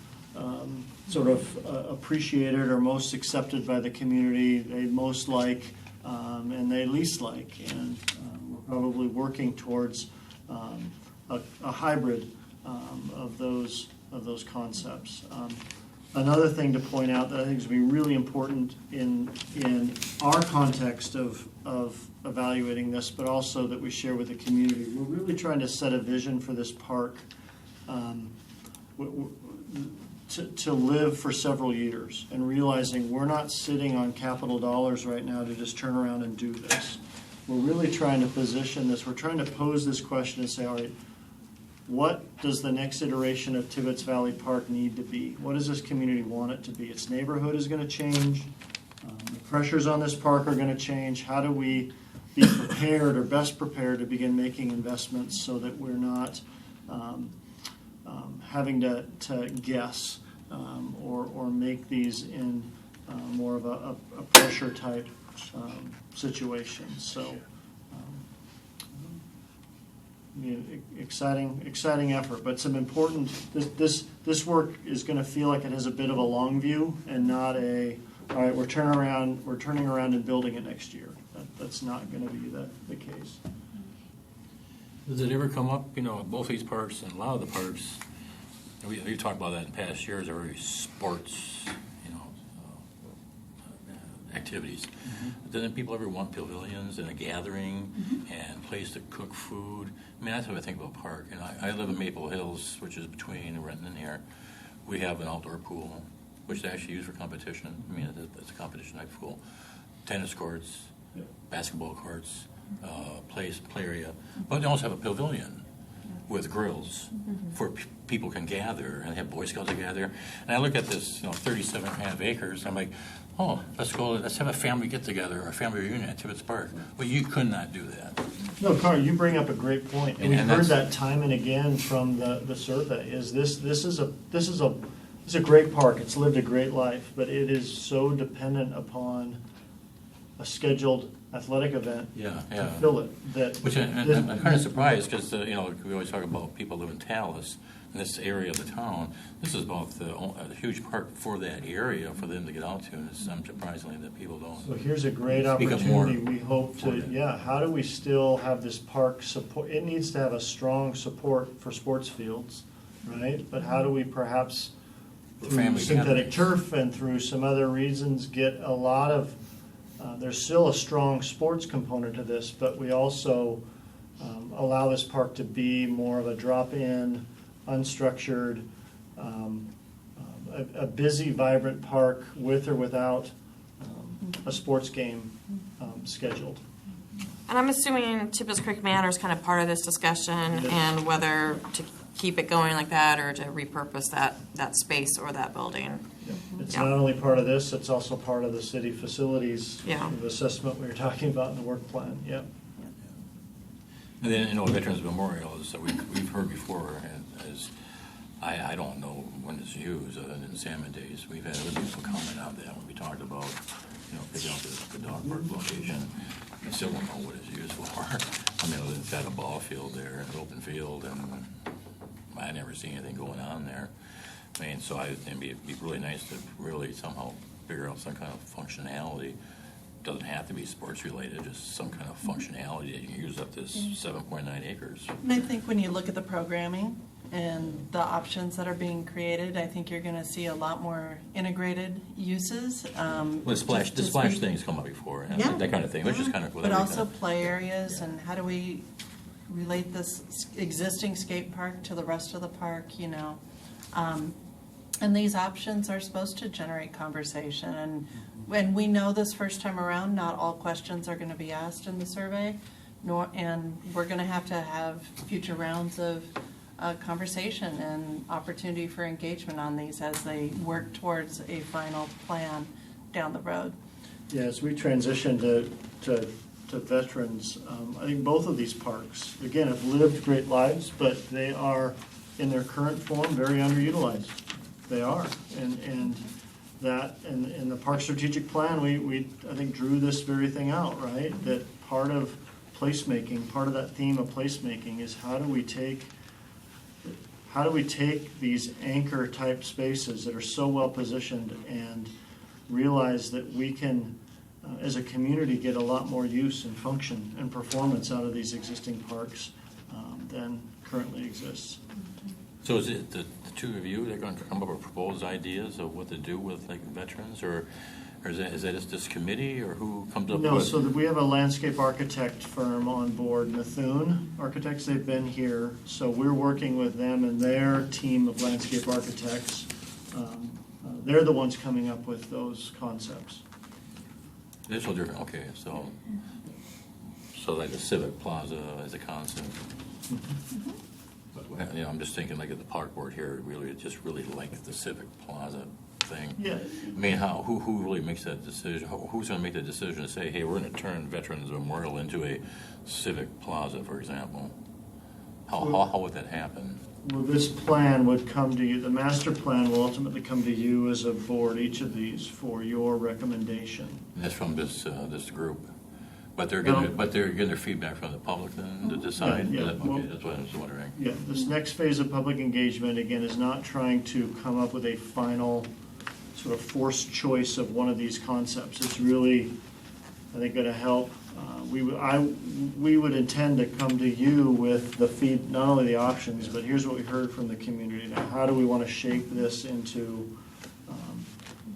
sort of appreciated or most accepted by the community, they most like and they least like. And we're probably working towards a hybrid of those concepts. Another thing to point out that I think is going to be really important in our context of evaluating this, but also that we share with the community, we're really trying to set a vision for this park to live for several years, and realizing we're not sitting on capital dollars right now to just turn around and do this. We're really trying to position this. We're trying to pose this question and say, all right, what does the next iteration of Tibbetts Valley Park need to be? What does this community want it to be? Its neighborhood is going to change. The pressures on this park are going to change. How do we be prepared or best prepared to begin making investments so that we're not having to guess or make these in more of a pressure type situation? So. Exciting effort, but some important. This work is going to feel like it has a bit of a long view and not a. All right, we're turning around and building it next year. That's not going to be the case. Does it ever come up? Both these parks and a lot of the parks. We talked about that in past years. Are very sports, activities. Mm-hmm. But doesn't people ever want pavilions and a gathering and a place to cook food? I mean, that's what I think about park. I live in Maple Hills, which is between Renton and here. We have an outdoor pool, which is actually used for competition. I mean, it's a competition type pool. Tennis courts, basketball courts, play area. But they also have a pavilion. with grills for people can gather and have Boy Scouts to gather. And I look at this, 37.5 acres, and I'm like, oh, let's have a family get-together or a family reunion at Tibbetts Park. Well, you could not do that. No, Carl, you bring up a great point, and we've And heard that's- that time and again from the survey. This is a great park. It's lived a great life, but it is so dependent upon a scheduled athletic event Yeah, to yeah. fill it. That Which I'm kind of surprised because, we always talk about people live in Tallis, in this area of the town. This is about a huge park for that area for them to get out to, and I'm surprisingly that people So don't. here's a great Speak up more opportunity. We hope for to, that. how do we still have this park support? It needs to have a strong support for sports fields, right? But how do we perhaps, For through family synthetic gatherings. turf and through some other reasons, get a lot of, there's still a strong sports component to this, but we also allow this park to be more of a drop-in, unstructured, a busy, vibrant park with or without a sports game scheduled. And I'm assuming Tibbetts Creek Manor is kind of part of this discussion and whether to keep it going like that or to repurpose that space or that building. It's Yeah. not only part of this, it's also part of the city facilities Yeah. assessment we were talking about in the work plan, yep. And then, Veterans Memorial, is we've heard before, as I don't know when it's used other than Salmon Days. We've had other people comment on that when we talked about, picking up the dog park location. I still don't know what it's used for. I mean, it's got a ball field there, an open field, and I never see anything going on there. I mean, so it'd be really nice to really somehow figure out some kind of functionality. Doesn't have to be sports related, just some kind of functionality that you can use up this 7.9 acres. And I think when you look at the programming and the options that are being created, I think you're going to see a lot more integrated uses. Well, the splash things come up before, and Yeah. that kind of thing, which is kind of with But also everything. play areas, and how do we relate this existing skate park to the rest of the park, And these options are supposed to generate conversation. And when we know this first time around, not all questions are going to be asked in the survey, and we're going to have future rounds of conversation and opportunity for engagement on these as they work towards a final plan down the road. Yeah, as we transition to veterans, I think both of these parks, again, have lived great lives, but they are, in their current form, very underutilized. They are, and the park strategic plan, we I think drew this very thing out, right? That part of placemaking, part of that theme of placemaking is how do we take these anchor type spaces that are so well positioned and realize that we can, as a community, get a lot more use and function and performance out of these existing parks than currently exists. So is it the two of you that are going to come up with proposed ideas of what to do with veterans, or is that just this committee, or who comes up No, with? so that we have a landscape architect firm on board, Methune Architects. They've been here, so we're working with them and their team of landscape architects. They're the ones coming up with those concepts. It's so different, okay, so like the Civic Plaza as a concept. But, I'm just thinking like at the park board here, really like the Civic Plaza thing. Yeah. I mean, who really makes that decision? Who's going to make the decision to say, hey, we're going to turn Veterans Memorial into a Civic Plaza, for example? How would that happen? Well, this plan would come to you, the master plan will ultimately come to you as a board, each of these, for your recommendation. And that's from this group, but they're getting their feedback from the public then to decide. Yeah, Okay, well- that's what I was wondering. Yeah, this next phase of public engagement, again, is not trying to come up with a final sort of forced choice of one of these concepts. It's really, I think, going to help. We would intend to come to you with not only the options, but here's what we heard from the community. Now, how do we want to shape this into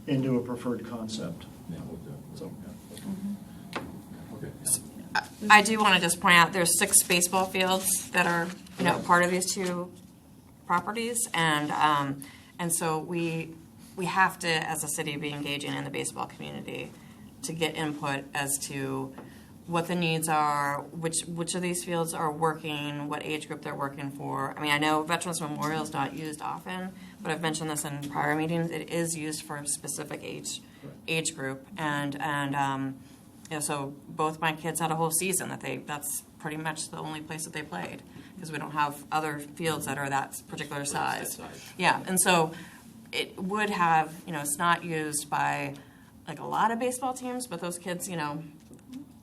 a preferred concept? Yeah, So- okay. I do want to just point out, there's 6 baseball fields that are, part of these 2 properties, and so we have to, as a city, be engaging in the baseball community to get input as to what the needs are, which of these fields are working, what age group they're working for. I mean, I know Veterans Memorial is not used often, but I've mentioned this in prior meetings. It is used for a specific age group, and so both my kids had a whole season that's pretty much the only place that they played, because we don't have other fields that are that particular size. Yeah, and so it would have, it's not used by like a lot of baseball teams, but those kids,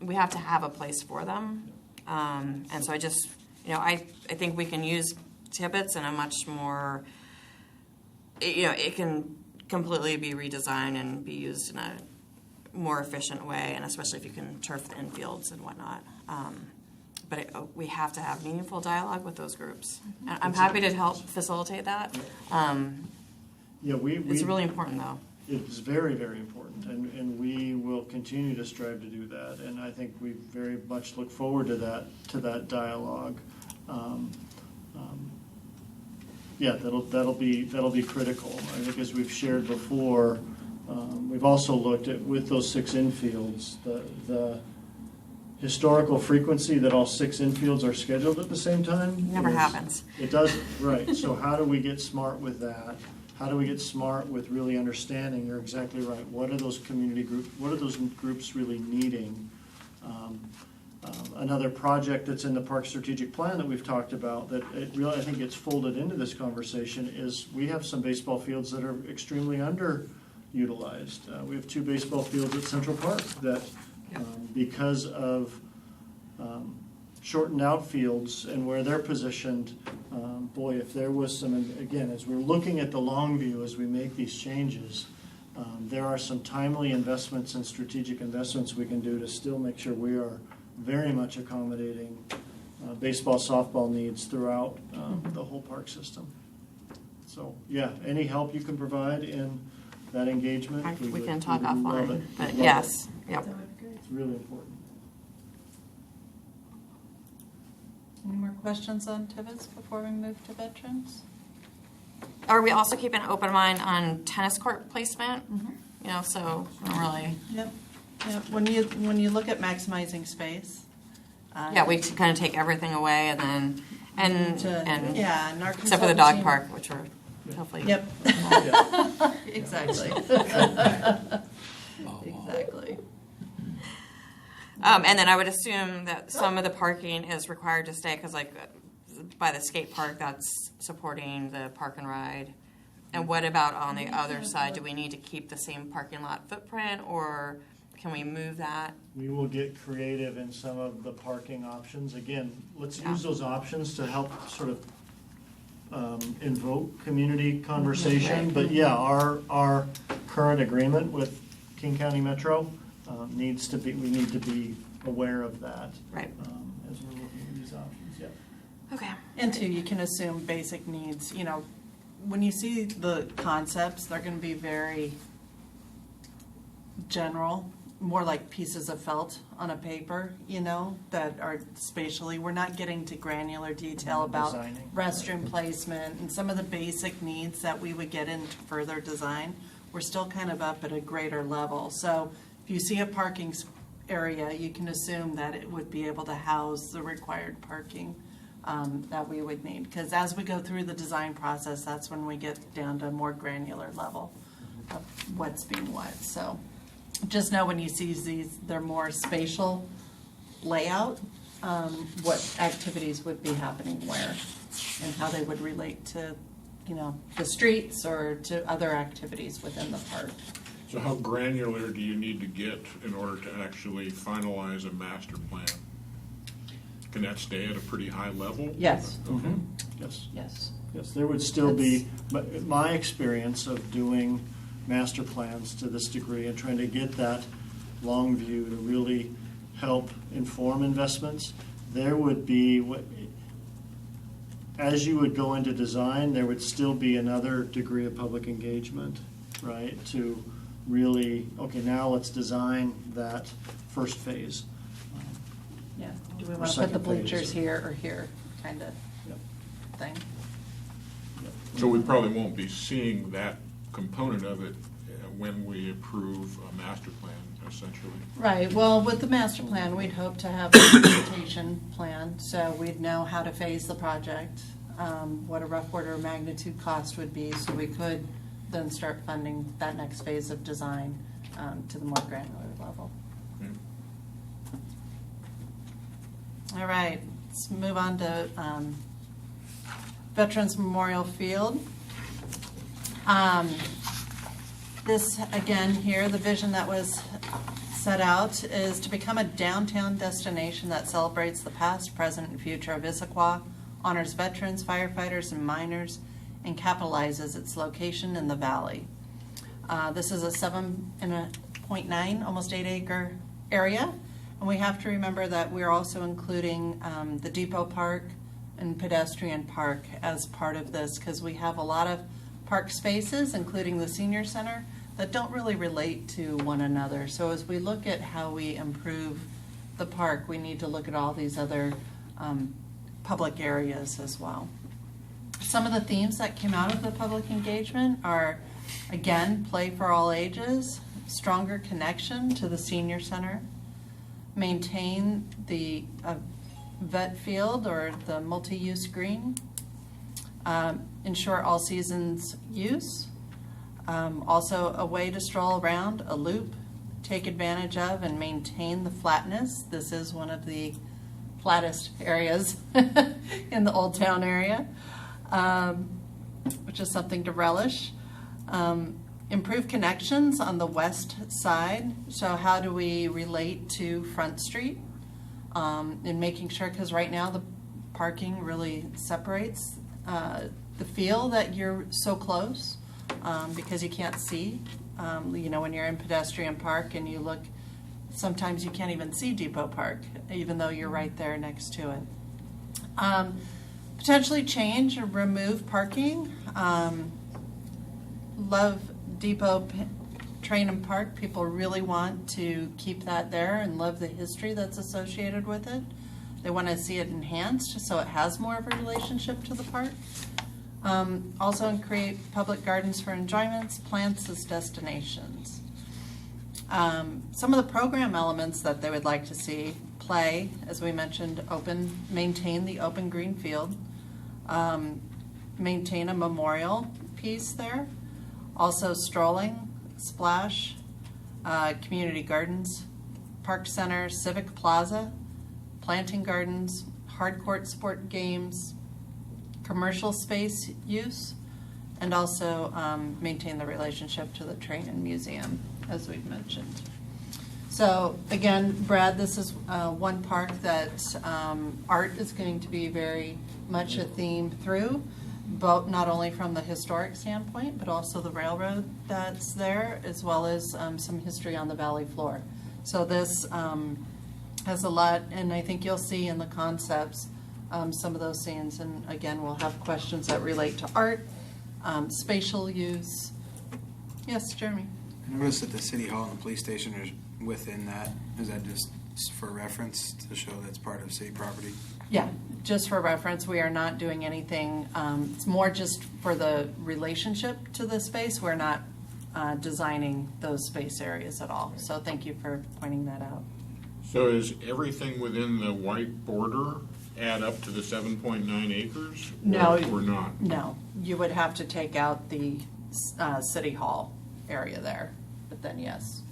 we have to have a place for them. And so I just, I think we can use Tibbetts in a much more, it can completely be redesigned and be used in a more efficient way, and especially if you can turf the infields and whatnot. But we have to have meaningful dialogue with those groups. And I'm happy to help facilitate that. It's really important, though. It's very, very important, and we will continue to strive to do that. And I think we very much look forward to that dialogue. That'll be critical. I think, as we've shared before, we've also looked at, with those 6 infields, the historical frequency that all 6 infields are scheduled at the same time. Never happens. It doesn't, right. So how do we get smart with that? How do we get smart with really understanding? You're exactly right. What are those community groups? What are those groups really needing? Another project that's in the park strategic plan that we've talked about that I think gets folded into this conversation is we have some baseball fields that are extremely underutilized. We have 2 baseball fields at Central Park that, because of shortened outfields and where they're positioned, if there was some, again, as we're looking at the long view as we make these changes, there are some timely investments and strategic investments we can do to still make sure we are very much accommodating baseball, softball needs throughout the whole park system. So, any help you can provide in that engagement, We can talk love offline. it. But Love yes, yep. That would be great. It's really important. Any more questions on Tibbetts before we move to veterans? Are we also keeping an open mind on tennis court placement? Mm-hmm. So not really. Yep. When you look at maximizing space. We kind of take everything away and then and and our except for the dog consultant team- park, which we're hopefully. Yep. Yeah. Exactly. Exactly. And then I would assume that some of the parking is required to stay because, by the skate park, that's supporting the park and ride. And what about on the other side? Do we need to keep the same parking lot footprint, or can we move that? We will get creative in some of the parking options. Again, let's use those options to help sort of invoke community conversation. But our current agreement with King County Metro we need to be aware of that. Right. As we're looking at these options, Okay. And 2, you can assume basic needs. When you see the concepts, they're going to be very general, more like pieces of felt on a paper, that are spatially. We're not getting to granular detail about Designing. restroom placement and some of the basic needs that we would get into further design. We're still kind of up at a greater level. So if you see a parking area, you can assume that it would be able to house the required parking that we would need. Because as we go through the design process, that's when we get down to a more granular level of what's being what. So just know when you see these, they're more spatial layout, what activities would be happening where and how they would relate to, the streets or to other activities within the park. So how granular do you need to get in order to actually finalize a master plan? Can that stay at a pretty high level? Yes. Okay. Yes. Yes. Yes, there would still be, my experience of doing master plans to this degree and trying to get that long view to really help inform investments, there would be, as you would go into design, there would still be another degree of public engagement, right? To really, now let's design that first phase. Yeah. Do we Or want to put the second phase. bleachers here or here kind of Yep. thing? So we probably won't be seeing that component of it when we approve a master plan, essentially. Right, well, with the master plan, we'd hope to have a implementation plan, so we'd know how to phase the project, what a rough order of magnitude cost would be, so we could then start funding that next phase of design to the more granular level. Okay. All right, let's move on to Veterans Memorial Field. This, again, here, the vision that was set out is to become a downtown destination that celebrates the past, present, and future of Issaquah, honors veterans, firefighters, and miners, and capitalizes its location in the valley. This is a 7.9, almost 8-acre area, and we have to remember that we're also including the Depot Park and pedestrian park as part of this, because we have a lot of park spaces, including the senior center, that don't really relate to one another. So as we look at how we improve the park, we need to look at all these other public areas as well. Some of the themes that came out of the public engagement are, again, play for all ages, stronger connection to the senior center, maintain the vet field or the multi-use green, ensure all seasons use, also a way to stroll around, a loop, take advantage of and maintain the flatness. This is one of the flattest areas in the Old Town area, which is something to relish. Improve connections on the west side. So how do we relate to Front Street? And making sure, because right now the parking really separates the feel that you're so close because you can't see. You know, when you're in pedestrian park and you look, sometimes you can't even see Depot Park, even though you're right there next to it. Potentially change or remove parking. Love Depot Train and Park. People really want to keep that there and love the history that's associated with it. They want to see it enhanced so it has more of a relationship to the park. Also create public gardens for enjoyments, plants as destinations. Some of the program elements that they would like to see: play, as we mentioned, maintain the open green field, maintain a memorial piece there, also strolling, splash, community gardens, park center, civic plaza, planting gardens, hardcourt sport games, commercial space use, and also maintain the relationship to the train and museum, as we've mentioned. So again, Brad, this is one park that art is going to be very much a theme through, both not only from the historic standpoint, but also the railroad that's there, as well as some history on the valley floor. So this has a lot, and I think you'll see in the concepts some of those scenes. And again, we'll have questions that relate to art, spatial use. Yes, Jeremy? I noticed that the city hall and the police station are within that. Is that just for reference to show that's part of city property? Yeah, just for reference, we are not doing anything. It's more just for the relationship to the space. We're not designing those space areas at all. So thank you for pointing that out. So is everything within the white border add up to the 7.9 acres? No. Or not? No, you would have to take out the city hall area there, but then yes.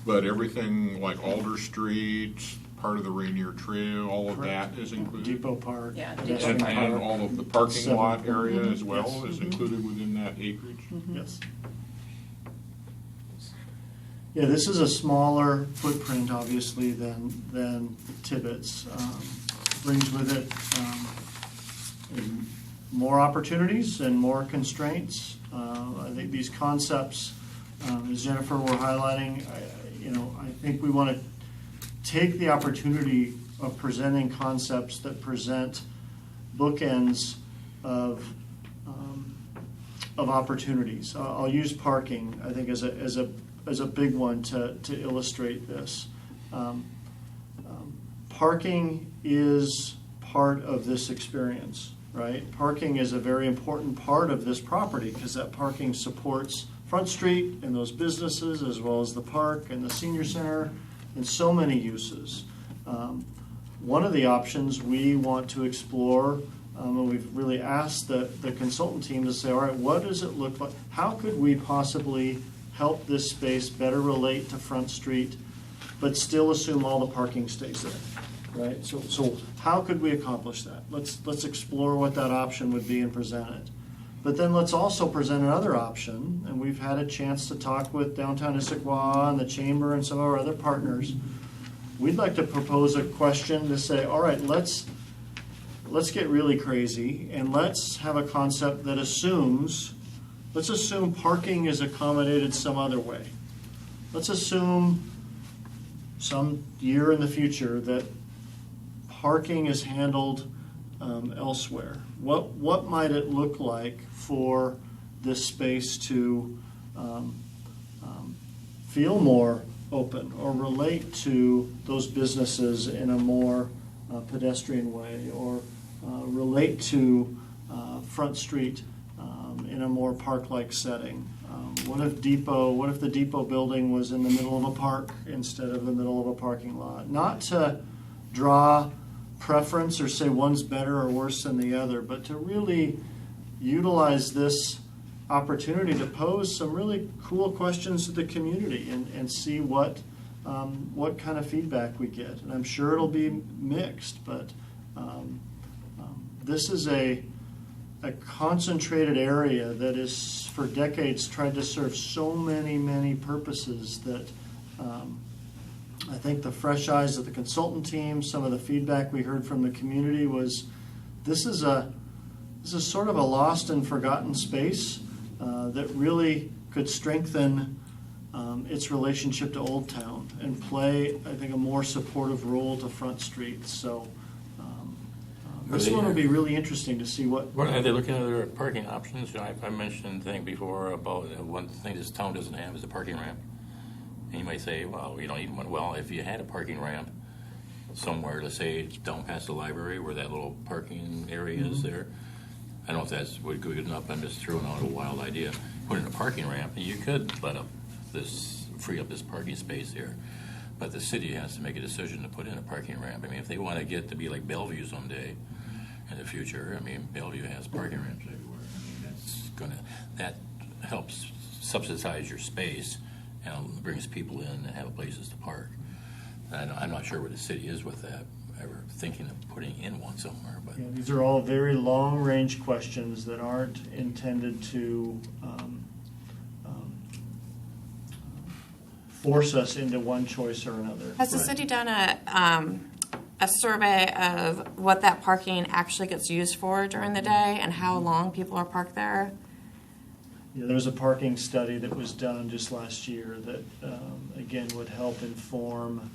But everything like Alder Street, part of the Rainier Trail, all of that is included? Depot Park. Yeah, pedestrian Depot And park. all of the parking lot Seven. area as well Yes. is included within that acreage? Yes. Yeah, this is a smaller footprint, obviously, than Tibbetts. Brings with it more opportunities and more constraints. I think these concepts, as Jennifer were highlighting, I think we want to take the opportunity of presenting concepts that present bookends of opportunities. I'll use parking, I think, as a big one to illustrate this. Parking is part of this experience, right? Parking is a very important part of this property because that parking supports Front Street and those businesses, as well as the park and the senior center, and so many uses. One of the options we want to explore, and we've really asked the consultant team to say, all right, what does it look like? How could we possibly help this space better relate to Front Street, but still assume all the parking stays there, right? So how could we accomplish that? Let's explore what that option would be and present it. But then let's also present another option, and we've had a chance to talk with Downtown Issaquah and the Chamber and some of our other partners. We'd like to propose a question to say, all right, let's get really crazy, and let's have a concept that let's assume parking is accommodated some other way. Let's assume some year in the future that parking is handled elsewhere. What might it look like for this space to feel more open or relate to those businesses in a more pedestrian way, or relate to Front Street in a more park-like setting? What if the Depot building was in the middle of a park instead of the middle of a parking lot? Not to draw preference or say one's better or worse than the other, but to really utilize this opportunity to pose some really cool questions to the community and see what kind of feedback we get. And I'm sure it'll be mixed, but this is a concentrated area that is for decades tried to serve so many purposes that I think the fresh eyes of the consultant team, some of the feedback we heard from the community was this is sort of a lost and forgotten space that really could strengthen its relationship to Old Town and play, I think, a more supportive role to Front Street. So this one will be really interesting to see what. Are they looking at other parking options? You know, I mentioned the thing before about one thing this town doesn't have is a parking ramp. And you might say, well, you don't even want, well, if you had a parking ramp somewhere, let's say down past the library where that little parking area is there, I don't know if that's good enough. I'm just throwing out a wild idea. Put in a parking ramp, you could free up this parking space here. But the city has to make a decision to put in a parking ramp. I mean, if they want to get to be like Bellevue someday in the future, I mean, Bellevue has parking ramps everywhere. I mean, that helps subsidize your space and brings people in and have places to park. I'm not sure where the city is with that, ever thinking of putting in one somewhere. But yeah, these are all very long-range questions that aren't intended to force us into one choice or another. Has the city done a survey of what that parking actually gets used for during the day and how long people are parked there? Yeah, there was a parking study that was done just last year that, again, would help inform.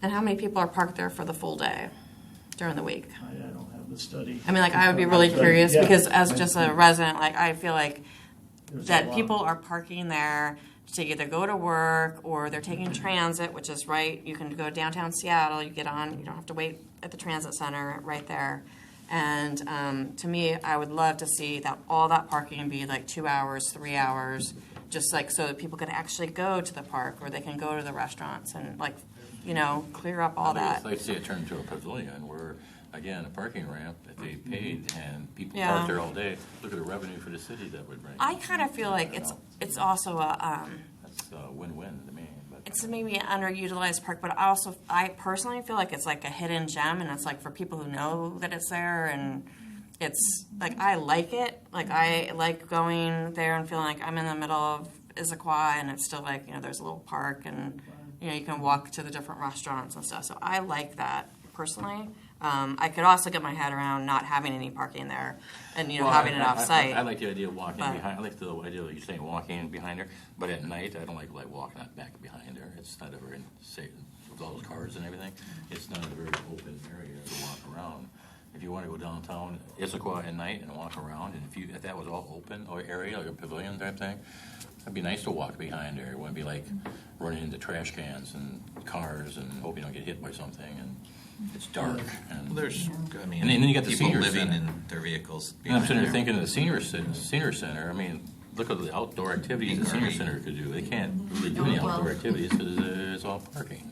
And how many people are parked there for the full day during the week? I don't have the study. I mean, like, I would be really curious Yeah. because as just a resident, like, I feel like There's a that lot. people are parking there to either go to work or they're taking transit, which is right. You can go downtown Seattle, you get on, you don't have to wait at the transit center right there. And to me, I would love to see that all that parking be like 2 hours, 3 hours, just like so that people can actually go to the park or they can go to the restaurants and like, you know, clear up all that. I'd like to see it turn into a pavilion where, again, a parking ramp that they paid and people Yeah. park there all day. Look at the revenue for the city that would bring. I kind of feel like it's also a That's a win-win to me. But it's maybe an underutilized park, but I personally feel like it's like a hidden gem, and it's like for people who know that it's there, and it's like I like it. Like I like going there and feeling like I'm in the middle of Issaquah, and it's still like, you know, there's a little park, and you know, you can walk to the different restaurants and stuff. So I like that personally. I could also get my head around not having any parking there, and you know, Well, having it off-site. I like the idea of walking But- behind. I like the idea of you saying walking behind her. But at night, I don't like walking back behind her. It's not a very safe with all those cars and everything. It's not a very open area to walk around. If you want to go downtown Issaquah at night and walk around, and if that was all open or area, like a pavilion type thing, it'd be nice to walk behind her. It wouldn't be like running into trash cans and cars and hope you don't get hit by something. And it's dark. And Well, there's, I mean, And then you got the people senior living center. in their vehicles. And I'm sitting there behind thinking of the senior center. I mean, look at the outdoor activities the senior center could do. They can't really do any outdoor activities because it's all parking.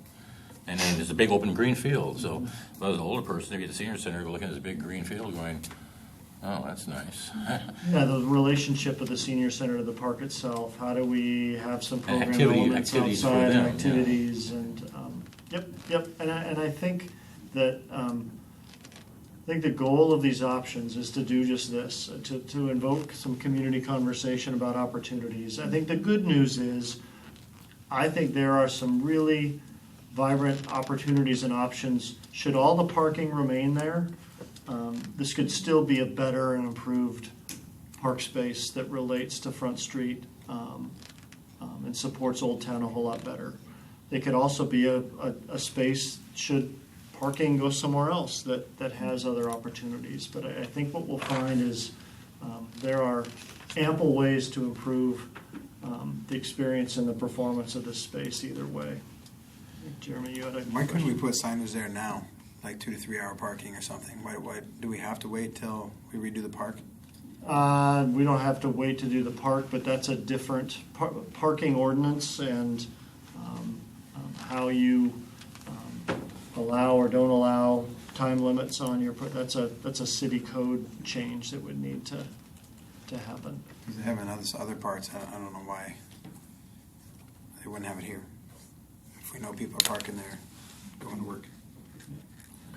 And then there's a big open green field, so if I was an older person, maybe at the senior center, looking at this big green field going, oh, that's nice. Yeah, the relationship of the senior center to the park itself. How do we have some program elements activities for outside them, and activities and yep. And I think that I think the goal of these options is to do just this, to invoke some community conversation about opportunities. I think the good news is, I think there are some really vibrant opportunities and options. Should all the parking remain there, this could still be a better and improved park space that relates to Front Street and supports Old Town a whole lot better. It could also be a space, should parking go somewhere else, that has other opportunities. But I think what we'll find is there are ample ways to improve the experience and the performance of this space either way. Jeremy, you had a Why couldn't we put signage there now, like 2 to 3 hour parking or something? Why do we have to wait till we redo the park? We don't have to wait to do the park, but that's a different parking ordinance and how you allow or don't allow time limits on your. That's a city code change that would need to happen. Because they have in other parts. I don't know why they wouldn't have it here. If we know people are parking there, going to work.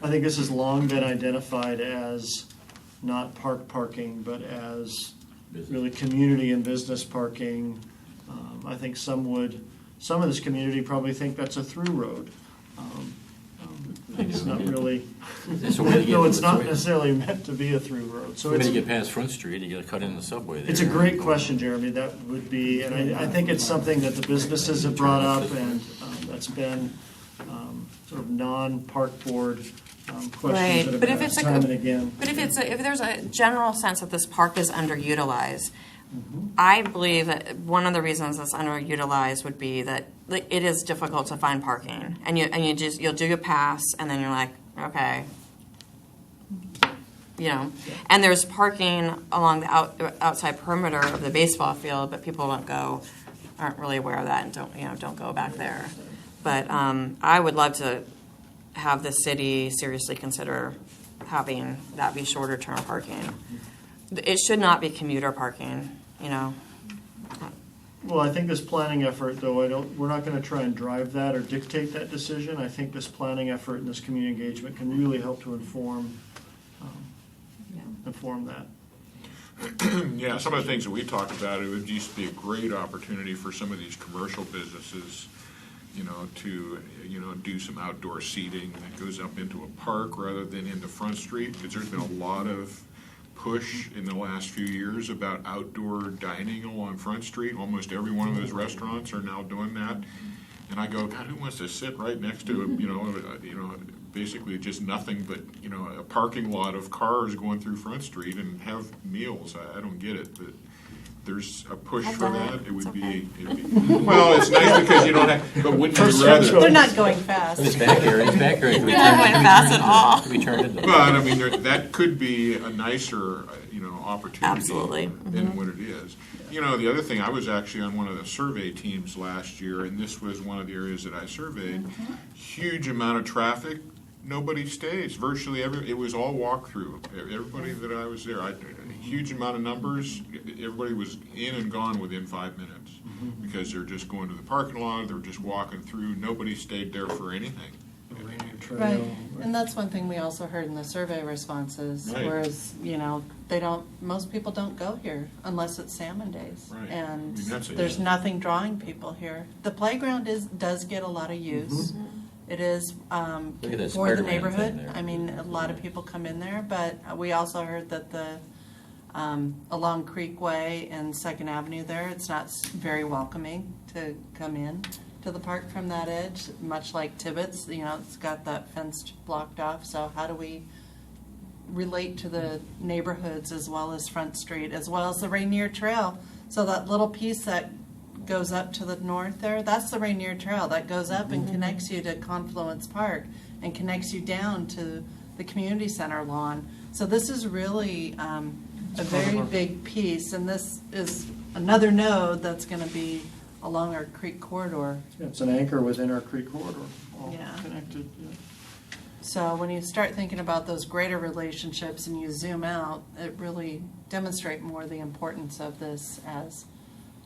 I think this has long been identified as not parking, but as really community and business parking. I think some of this community probably think that's a through road. It's not really, no, it's not necessarily meant to be a through road. So when you get past Front Street, you got to cut in the subway there. It's a great question, Jeremy. That would be, and I think it's something that the businesses have brought up, and that's been sort of non-park board questions that have been asked time and again. But if there's a general sense that this park is underutilized, I believe that one of the reasons it's underutilized would be that it is difficult to find parking, and you'll do a pass, and then you're like, okay, and there's parking along the outside perimeter of the baseball field, but people aren't really aware of that, and don't go back there. But I would love to have the city seriously consider having that be shorter term parking. It should not be commuter parking, Well, I think this planning effort, though, we're not going to try and drive that or dictate that decision. I think this planning effort and this community engagement can really help to inform that. Yeah, some of the things that we talked about, it would just be a great opportunity for some of these commercial businesses, to do some outdoor seating that goes up into a park rather than into Front Street, because there's been a lot of push in the last few years about outdoor dining along Front Street. Almost every one of those restaurants are now doing that. And I go, God, who wants to sit right next to basically just nothing but a parking lot of cars going through Front Street and have meals? I don't get it, but there's a push for that. It would be well, it's nice because you don't have. But wouldn't you rather? They're not going fast. It's back here. It's back here. They're not going fast at all. We turned it. But I mean, that could be a nicer, opportunity Absolutely. than what it is. The other thing, I was actually on one of the survey teams last year, and this was one of the areas that I surveyed. Huge amount of traffic. Nobody stays. Virtually it was all walk-through. Everybody that I was there, a huge amount of numbers. Everybody was in and gone within 5 minutes because they're just going to the parking lot. They're just walking through. Nobody stayed there for anything. Right, and that's one thing we also heard in the survey responses, Right. whereas, most people don't go here unless it's salmon days. Right. And That's there's nothing drawing people here. The playground does get a lot of use. It is Look at that for the Spider-Man neighborhood. thing there. I mean, a lot of people come in there, but we also heard that along Creekway and Second Avenue there, it's not very welcoming to come in to the park from that edge, much like Tibbetts. It's got that fence blocked off. So how do we relate to the neighborhoods as well as Front Street, as well as the Rainier Trail? So that little piece that goes up to the north there, that's the Rainier Trail that goes up and connects you to Confluence Park and connects you down to the community center lawn. So this is really a very big piece, and this is another node that's going to be along our creek corridor. Yeah, it's an anchor within our creek corridor, all Yeah. connected. Yeah. So when you start thinking about those greater relationships and you zoom out, it really demonstrates more the importance of this as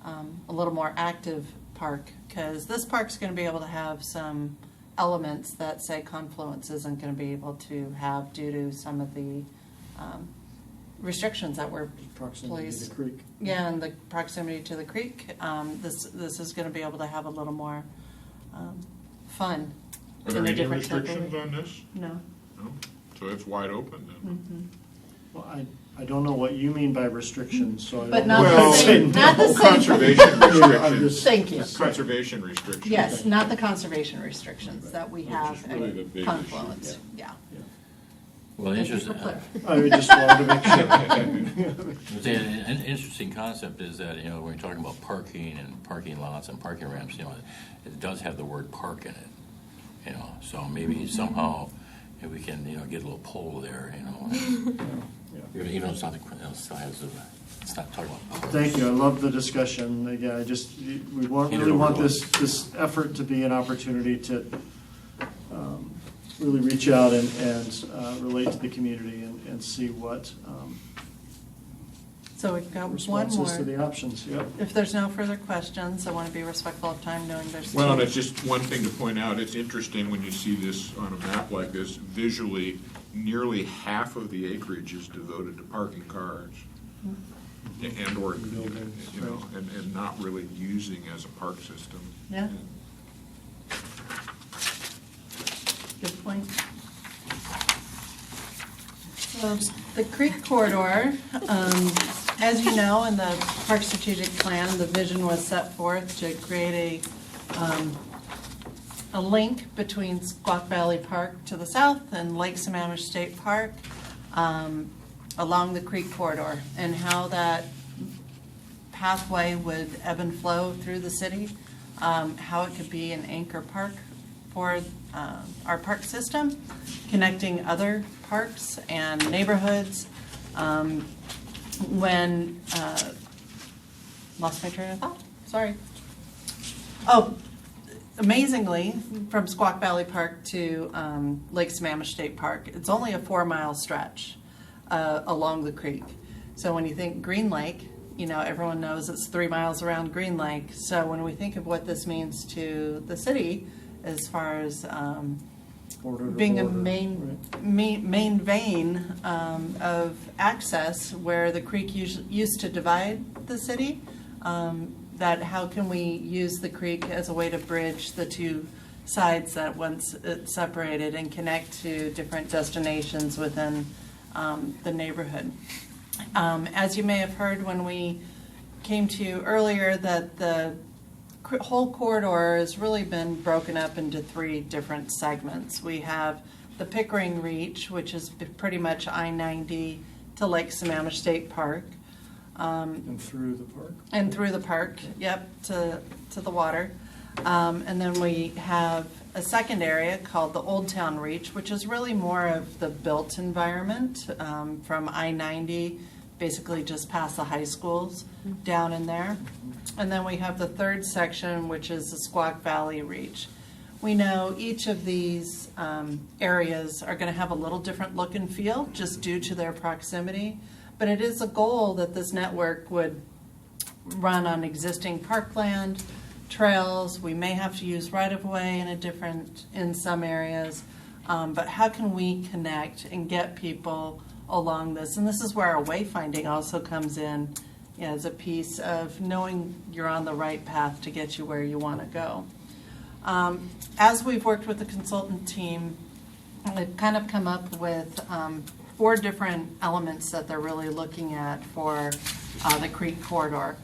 a little more active park, because this park's going to be able to have some elements that, say, Confluence isn't going to be able to have due to some of the restrictions that were Proximity to placed. the creek. Yeah, and the proximity to the creek. This is going to be able to have a little more fun. Are there in a any different type of restrictions way. on this? No. No? So it's wide open then? Well, I don't know what you mean by restrictions, so I But don't not know. the Well, same. Not the oh, same. conservation I'm restrictions. just- Thank you. Conservation restrictions. Yes, not the conservation restrictions that we Which have is really the at big issue. Confluence. Yeah. Well, Thank you interesting. for clarifying. I just wanted to make sure. An interesting concept is that, when you're talking about parking and parking lots and parking ramps, it does have the word park in it, so maybe somehow if we can, get a little pole there, even though it's not the size of, it's not talking about park. Thank you. I love the discussion. Again, we really want this effort to be an opportunity to really reach out and relate to the community and see what So we've got one responses to more. the options. Yep. If there's no further questions, I want to be respectful of time, knowing there's Well, and two. it's just one thing to point out, it's interesting when you see this on a map like this, visually, nearly half of the acreage is devoted to parking cars. And or, Buildings, and not really using as a park system. Yeah. Good point. So the creek corridor, as you know, in the Park Strategic Plan, the vision was set forth to create a link between Squaw Valley Park to the south and Lake Sammamish State Park along the creek corridor, and how that pathway would ebb and flow through the city, how it could be an anchor park for our park system, connecting other parks and neighborhoods. Lost my train of thought, sorry. Oh, amazingly, from Squaw Valley Park to Lake Sammamish State Park, it's only a 4-mile stretch along the creek. So when you think Green Lake, everyone knows it's 3 miles around Green Lake. So when we think of what this means to the city, as far as Border to being a border, main vein of access where the creek used to divide the city, that how can we use the creek as a way to bridge the two sides that once it separated and connect to different destinations within the neighborhood. As you may have heard when we came to you earlier, that the whole corridor has really been broken up into 3 different segments. We have the Pickering Reach, which is pretty much I-90 to Lake Sammamish State Park. And through the park. And through the park, yep, to the water. And then we have a second area called the Old Town Reach, which is really more of the built environment from I-90, basically just past the high schools down in there. And then we have the third section, which is the Squaw Valley Reach. We know each of these areas are going to have a little different look and feel just due to their proximity. But it is a goal that this network would run on existing parkland, trails. We may have to use right-of-way in some areas. But how can we connect and get people along this? And this is where our wayfinding also comes in, as a piece of knowing you're on the right path to get you where you want to go. As we've worked with the consultant team, they've kind of come up with 4 different elements that they're really looking at for the creek corridor.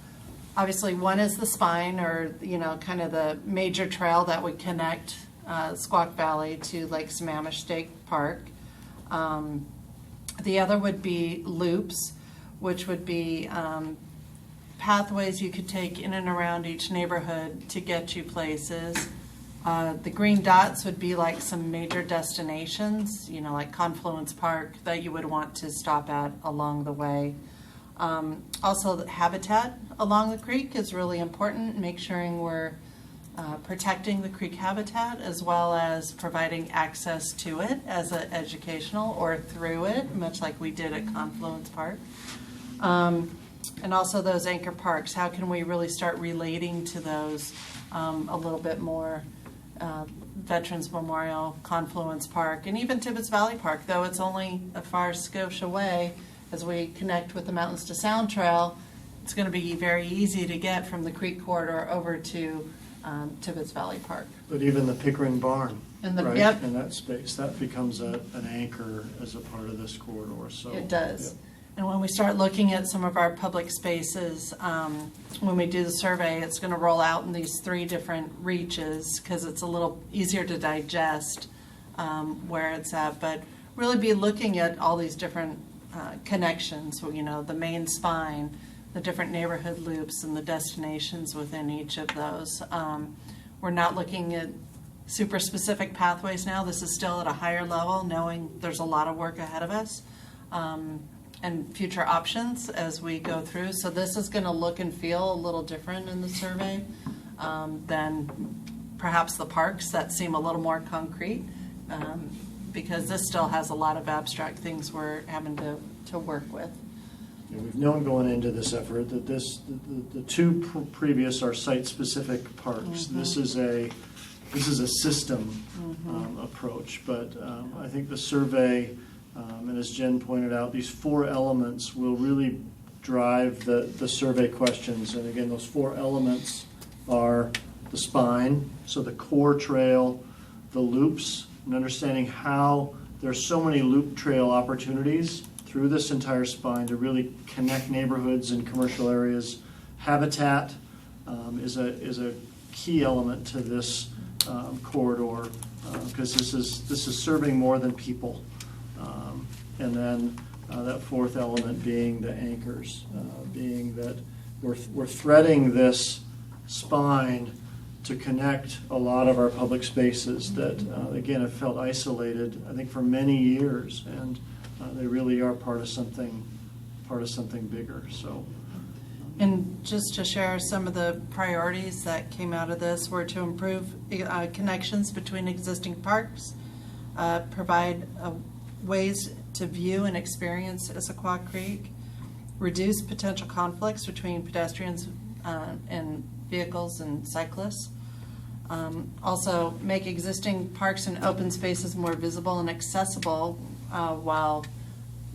Obviously, one is the spine, or kind of the major trail that would connect Squaw Valley to Lake Sammamish State Park. The other would be loops, which would be pathways you could take in and around each neighborhood to get you places. The green dots would be like some major destinations, like Confluence Park, that you would want to stop at along the way. Also, the habitat along the creek is really important, make sure we're protecting the creek habitat as well as providing access to it as an educational or through it, much like we did at Confluence Park. And also those anchor parks, how can we really start relating to those a little bit more? Veterans Memorial, Confluence Park, and even Tibbetts Valley Park, though it's only a far Scotia way. As we connect with the Mountains to Sound Trail, it's going to be very easy to get from the creek corridor over to Tibbetts Valley Park. But even the Pickering Barn, And the- right, yep. in that space, that becomes an anchor as a part of this corridor, so. It does. Yep. And when we start looking at some of our public spaces, when we do the survey, it's going to roll out in these 3 different reaches because it's a little easier to digest where it's at. But really be looking at all these different connections, you know, the main spine, the different neighborhood loops, and the destinations within each of those. We're not looking at super specific pathways now. This is still at a higher level, knowing there's a lot of work ahead of us. And future options as we go through. So this is going to look and feel a little different in the survey than perhaps the parks that seem a little more concrete because this still has a lot of abstract things we're having to work with. Yeah, we've known going into this effort that the 2 previous are site-specific parks. Mm-hmm. This is a system approach, but I think the survey, and as Jen pointed out, these 4 elements will really drive the survey questions. And again, those 4 elements are the spine, so the core trail, the loops, and understanding how there's so many loop trail opportunities through this entire spine to really connect neighborhoods and commercial areas. Habitat is a key element to this corridor because this is serving more than people. And then that 4th element being the anchors, being that we're threading this spine to connect a lot of our public spaces that, again, have felt isolated, I think, for many years, and they really are part of something bigger. So. And just to share some of the priorities that came out of this were to improve connections between existing parks, provide ways to view and experience Issaquah Creek, reduce potential conflicts between pedestrians and vehicles and cyclists, also make existing parks and open spaces more visible and accessible while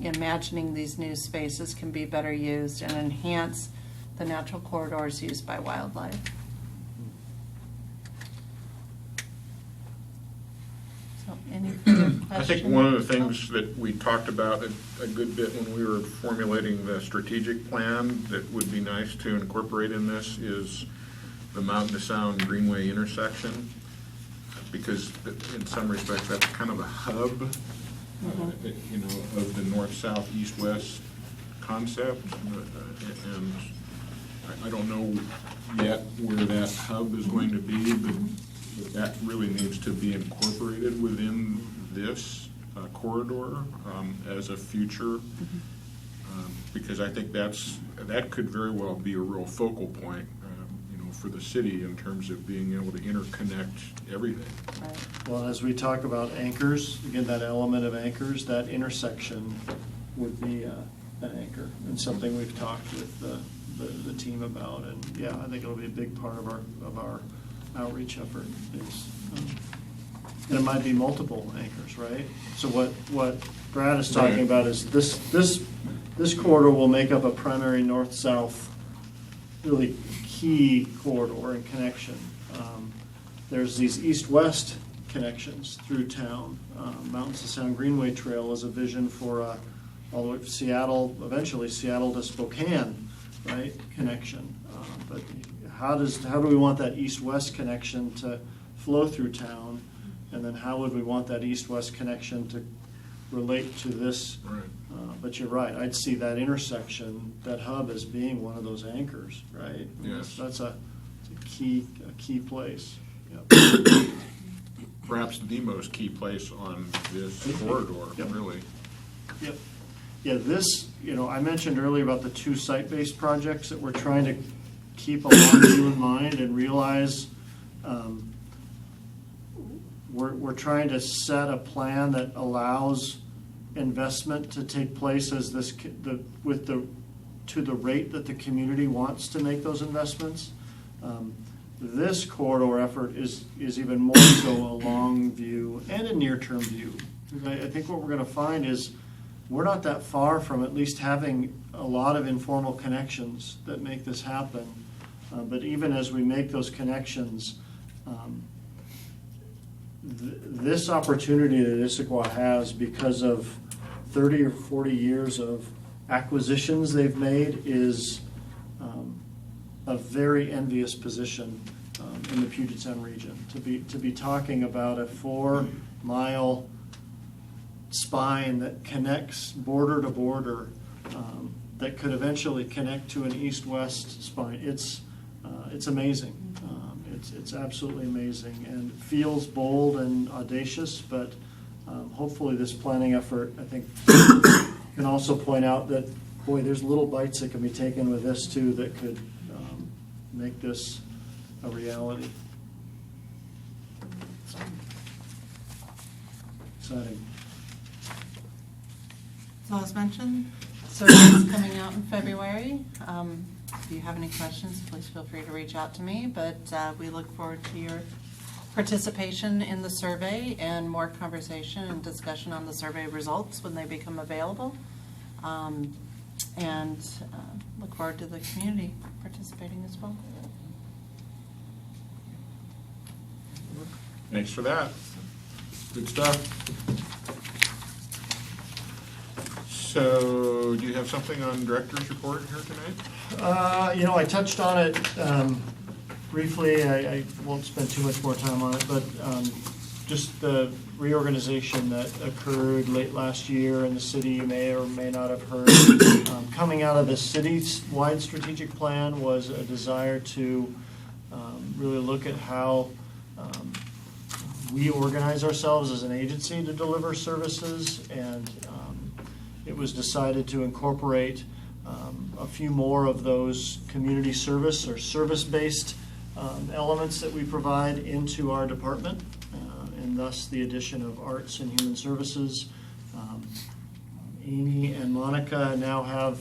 imagining these new spaces can be better used and enhance the natural corridors used by wildlife. So any further questions? I think one of the things that we talked about a good bit when we were formulating the strategic plan that would be nice to incorporate in this is the Mountain to Sound Greenway intersection, because in some respects that's kind of a hub, of the north, south, east, west concept, and I don't know yet where that hub is going to be, but that really needs to be incorporated within this corridor as a future, because I think that could very well be a real focal point, for the city in terms of being able to interconnect everything. Right. Well, as we talk about anchors, again, that element of anchors, that intersection would be an anchor, and something we've talked with the team about. And yeah, I think it'll be a big part of our outreach effort. And it might be multiple anchors, right? So what Brad is talking about is this corridor will make up a primary north-south, really key corridor and connection. There's these east-west connections through town. Mountains to Sound Greenway Trail is a vision for all the way from Seattle, eventually Seattle to Spokane, right, connection. But how do we want that east-west connection to flow through town? And then how would we want that east-west connection to relate to this? Right. But you're right, I'd see that intersection, that hub as being one of those anchors, right? Yes. That's a key place. Yep. Perhaps the most key place on this corridor, Yep. really. Yep. yeah, this, I mentioned earlier about the 2 site-based projects that we're trying to keep a long view in mind and realize we're trying to set a plan that allows investment to take place as to the rate that the community wants to make those investments. This corridor effort is even more so a long view and a near-term view. I think what we're going to find is we're not that far from at least having a lot of informal connections that make this happen. But even as we make those connections, this opportunity that Issaquah has because of 30 or 40 years of acquisitions they've made is a very envious position in the Puget Sound region. To be talking about a 4-mile spine that connects border to border, that could eventually connect to an east-west spine. It's amazing. It's absolutely amazing and feels bold and audacious, but hopefully this planning effort, I think, can also point out that, boy, there's little bites that can be taken with this too that could make this a reality. Exciting. So as mentioned, survey is coming out in February. If you have any questions, please feel free to reach out to me, but we look forward to your participation in the survey and more conversation and discussion on the survey results when they become available. And look forward to the community participating as well. Thanks for that. Good stuff. So, do you have something on director's report here tonight? I touched on it briefly. I won't spend too much more time on it, but just the reorganization that occurred late last year in the city, you may or may not have heard. Coming out of the city-wide strategic plan was a desire to really look at how we organize ourselves as an agency to deliver services, and it was decided to incorporate a few more of those community service or service-based elements that we provide into our department, and thus the addition of arts and human services. Amy and Monica now have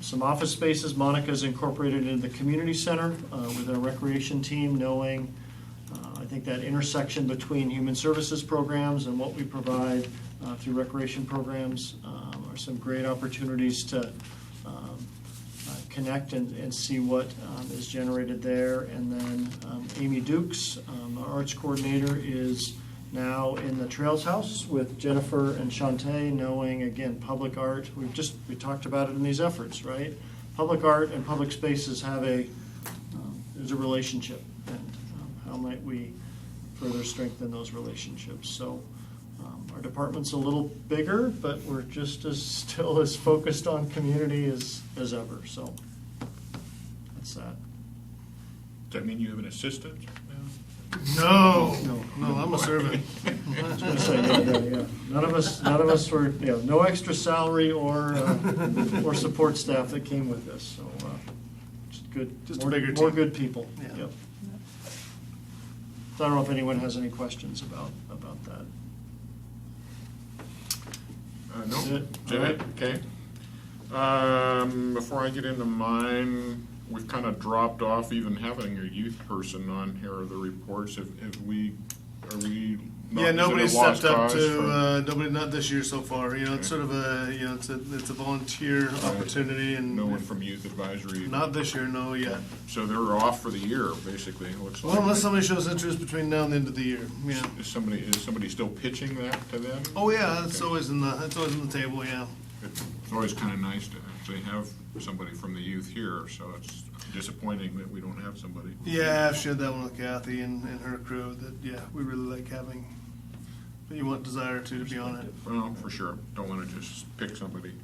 some office spaces. Monica's incorporated into the community center with our recreation team, knowing I think that intersection between human services programs and what we provide through recreation programs are some great opportunities to connect and see what is generated there. And then Amy Dukes, our arts coordinator, is now in the Trails House with Jennifer and Shantae, knowing, again, public art. We talked about it in these efforts, right? Public art and public spaces have there's a relationship, and how might we further strengthen those relationships? So our department's a little bigger, but we're just still as focused on community as ever. So that's that. Does that mean you have an assistant No, I'm a servant. I was gonna say, yeah. None of us were, no extra salary or support staff that came with this. So just good, Just a more, bigger more team. good people. Yeah. Yep. So I don't know if anyone has any questions about that. No? That's it. Is that it? Okay. Before I get into mine, we've kind of dropped off even having a youth person on here of the reports. Are we not, Yeah, is it nobody a stepped lost up cause to, nobody, not this year so far. It's sort of it's a volunteer opportunity, and no one from youth advisory? not this year, no, yet. So they're off for the year, basically, it looks Well, like. unless somebody shows interest between now and the end of the year, yeah. Is somebody still pitching that to them? Oh, yeah, that's Okay. always on the table, yeah. It's always kind of nice to actually have somebody from the youth here, so it's disappointing that we don't have somebody. Yeah, I've shared that one with Kathy and her crew, that, yeah, we really like having, but you want desire to be on it. Well, for sure. Don't want to just pick somebody.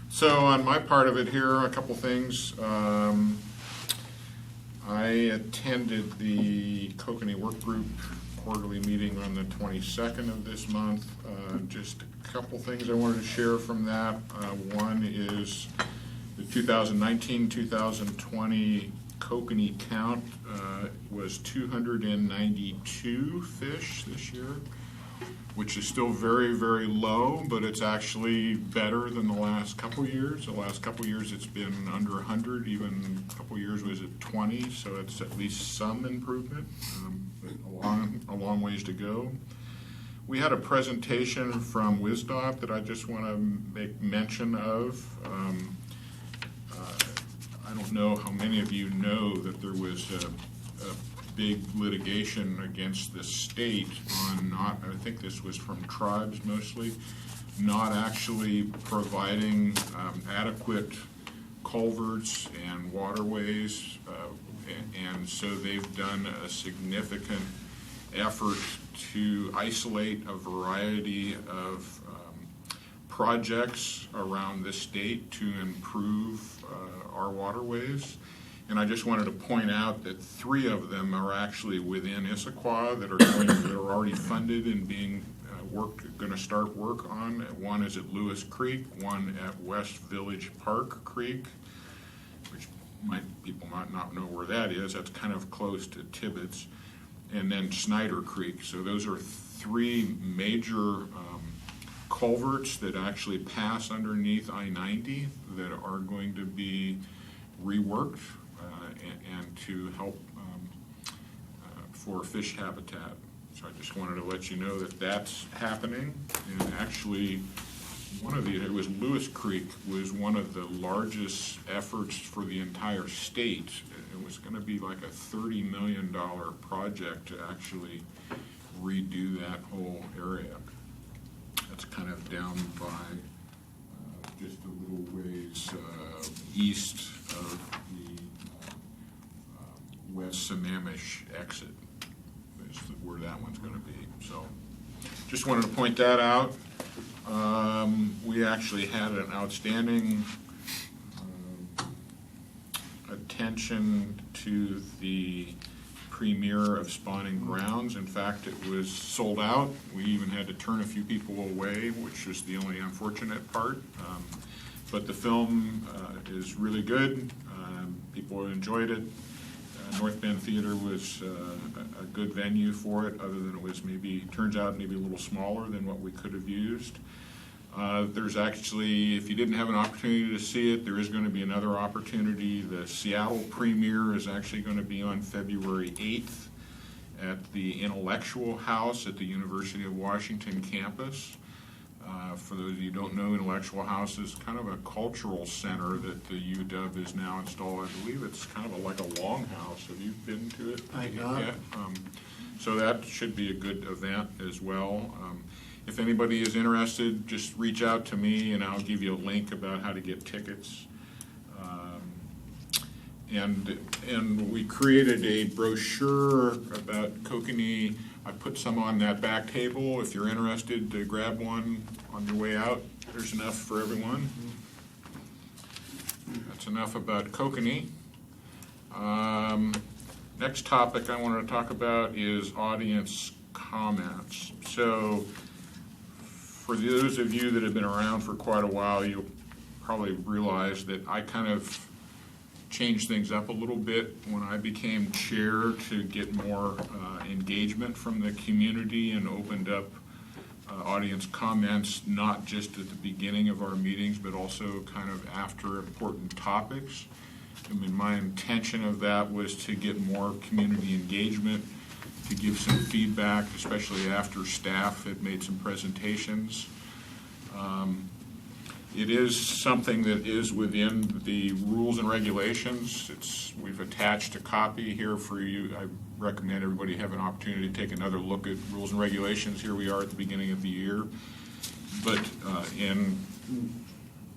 So on my part of it here, a couple things. I attended the Kokanee Work Group quarterly meeting on the 22nd of this month. Just a couple things I wanted to share from that. One is the 2019-2020 kokanee count was 292 fish this year, which is still very, very low, but it's actually better than the last couple years. The last couple years it's been under 100, even a couple years was at 20, so it's at least some improvement, but a long ways to go. We had a presentation from WisDOT that I just want to make mention of. I don't know how many of you know that there was a big litigation against the state on not, I think this was from tribes mostly, not actually providing adequate culverts and waterways, and so they've done a significant effort to isolate a variety of projects around the state to improve our waterways. And I just wanted to point out that 3 of them are actually within Issaquah that are already funded and being going to start work on. One is at Lewis Creek, one at West Village Park Creek, which people might not know where that is. That's kind of close to Tibbetts, and then Snyder Creek. So those are 3 major culverts that actually pass underneath I-90 that are going to be reworked and to help for fish habitat. So I just wanted to let you know that that's happening. And actually, it was Lewis Creek was one of the largest efforts for the entire state. It was going to be like a $30 million project to actually redo that whole area. That's kind of down by just a little ways east of the West Sammamish exit is where that one's going to be. So just wanted to point that out. We actually had an outstanding attention to the premiere of Spawning Grounds. In fact, it was sold out. We even had to turn a few people away, which was the only unfortunate part. But the film is really good. People enjoyed it. North Bend Theater was a good venue for it, other than it was turns out maybe a little smaller than what we could have used. There's actually, if you didn't have an opportunity to see it, there is going to be another opportunity. The Seattle premiere is actually going to be on February 8th at the Intellectual House at the University of Washington campus. For those of you who don't know, Intellectual House is kind of a cultural center that the UW is now installed. I believe it's kind of like a longhouse. Have you been to it? I have. Yeah. So that should be a good event as well. If anybody is interested, just reach out to me and I'll give you a link about how to get tickets. And we created a brochure about kokanee. I put some on that back table. If you're interested to grab one on your way out, there's enough for everyone. That's enough about kokanee. Next topic I wanted to talk about is audience comments. So for those of you that have been around for quite a while, you'll probably realize that I kind of changed things up a little bit when I became chair to get more engagement from the community and opened up audience comments, not just at the beginning of our meetings, but also kind of after important topics. I mean, my intention of that was to get more community engagement, to give some feedback, especially after staff had made some presentations. It is something that is within the rules and regulations. We've attached a copy here for you. I recommend everybody have an opportunity to take another look at rules and regulations. Here we are at the beginning of the year. But in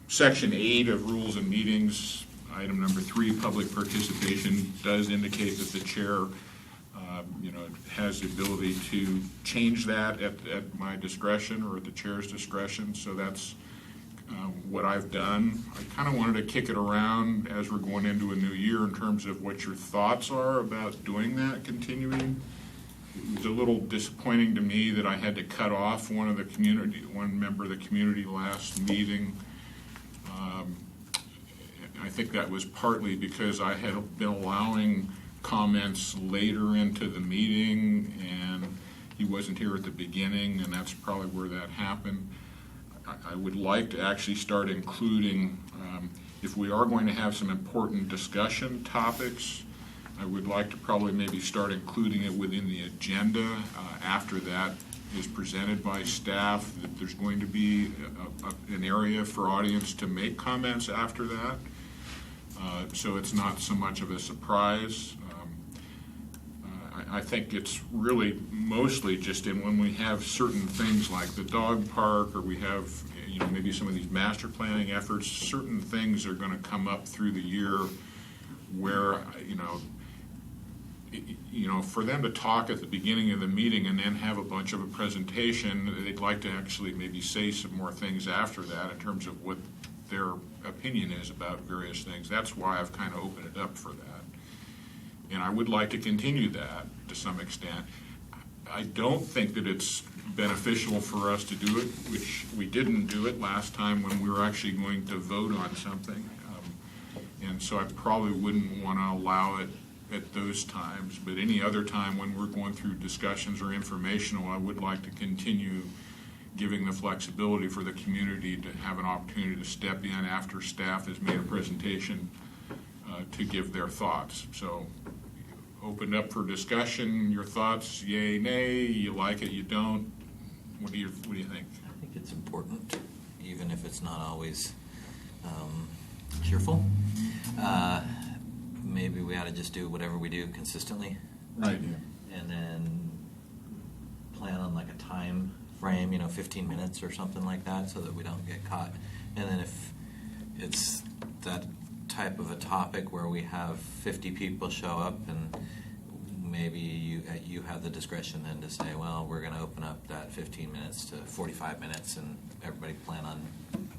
Section 8 of Rules and Meetings, item number 3, public participation, does indicate that the chair has the ability to change that at my discretion or at the chair's discretion. So that's what I've done. I kind of wanted to kick it around as we're going into a new year in terms of what your thoughts are about doing that, continuing. it was a little disappointing to me that I had to cut off one member of the community last meeting. I think that was partly because I had been allowing comments later into the meeting, and he wasn't here at the beginning, and that's probably where that happened. I would like to actually start including, if we are going to have some important discussion topics, I would like to probably maybe start including it within the agenda after that is presented by staff, that there's going to be an area for audience to make comments after that. So it's not so much of a surprise. I think it's really mostly just in when we have certain things like the dog park, or we have, maybe some of these master planning efforts, certain things are going to come up through the year where, for them to talk at the beginning of the meeting and then have a bunch of a presentation, they'd like to actually maybe say some more things after that in terms of what their opinion is about various things. That's why I've kind of opened it up for that. And I would like to continue that to some extent. I don't think that it's beneficial for us to do it, which we didn't do it last time when we were actually going to vote on something. And so I probably wouldn't want to allow it at those times. But any other time when we're going through discussions or informational, I would like to continue giving the flexibility for the community to have an opportunity to step in after staff has made a presentation to give their thoughts. So open up for discussion, your thoughts, yay, nay, you like it, you don't. What do you think? I think it's important, even if it's not always cheerful. Maybe we ought to just do whatever we do consistently. Right. And then plan on like a time frame, 15 minutes or something like that, so that we don't get caught. And then if it's that type of a topic where we have 50 people show up, and maybe you have the discretion then to say, well, we're going to open up that 15 minutes to 45 minutes, and everybody plan on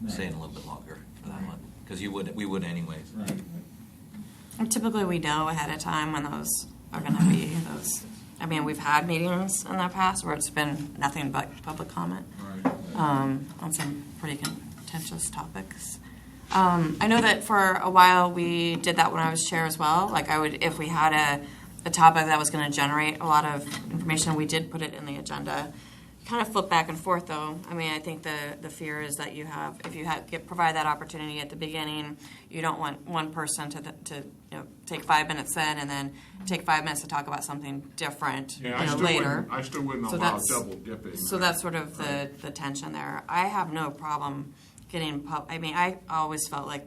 staying a little bit longer for that one, because we would anyways. Right. And typically, we know ahead of time when those are going to be those. I mean, we've had meetings in the past where it's been nothing but public comment on some pretty contentious topics. I know that for a while we did that when I was chair as well. Like if we had a topic that was going to generate a lot of information, we did put it in the agenda. Kind of flip back and forth, though. I mean, I think the fear is that if you provide that opportunity at the beginning, you don't want one person to take 5 minutes then and then take 5 minutes to talk about something different later. I still wouldn't allow double dipping. So that's sort of the tension there. I have no problem getting. I always felt like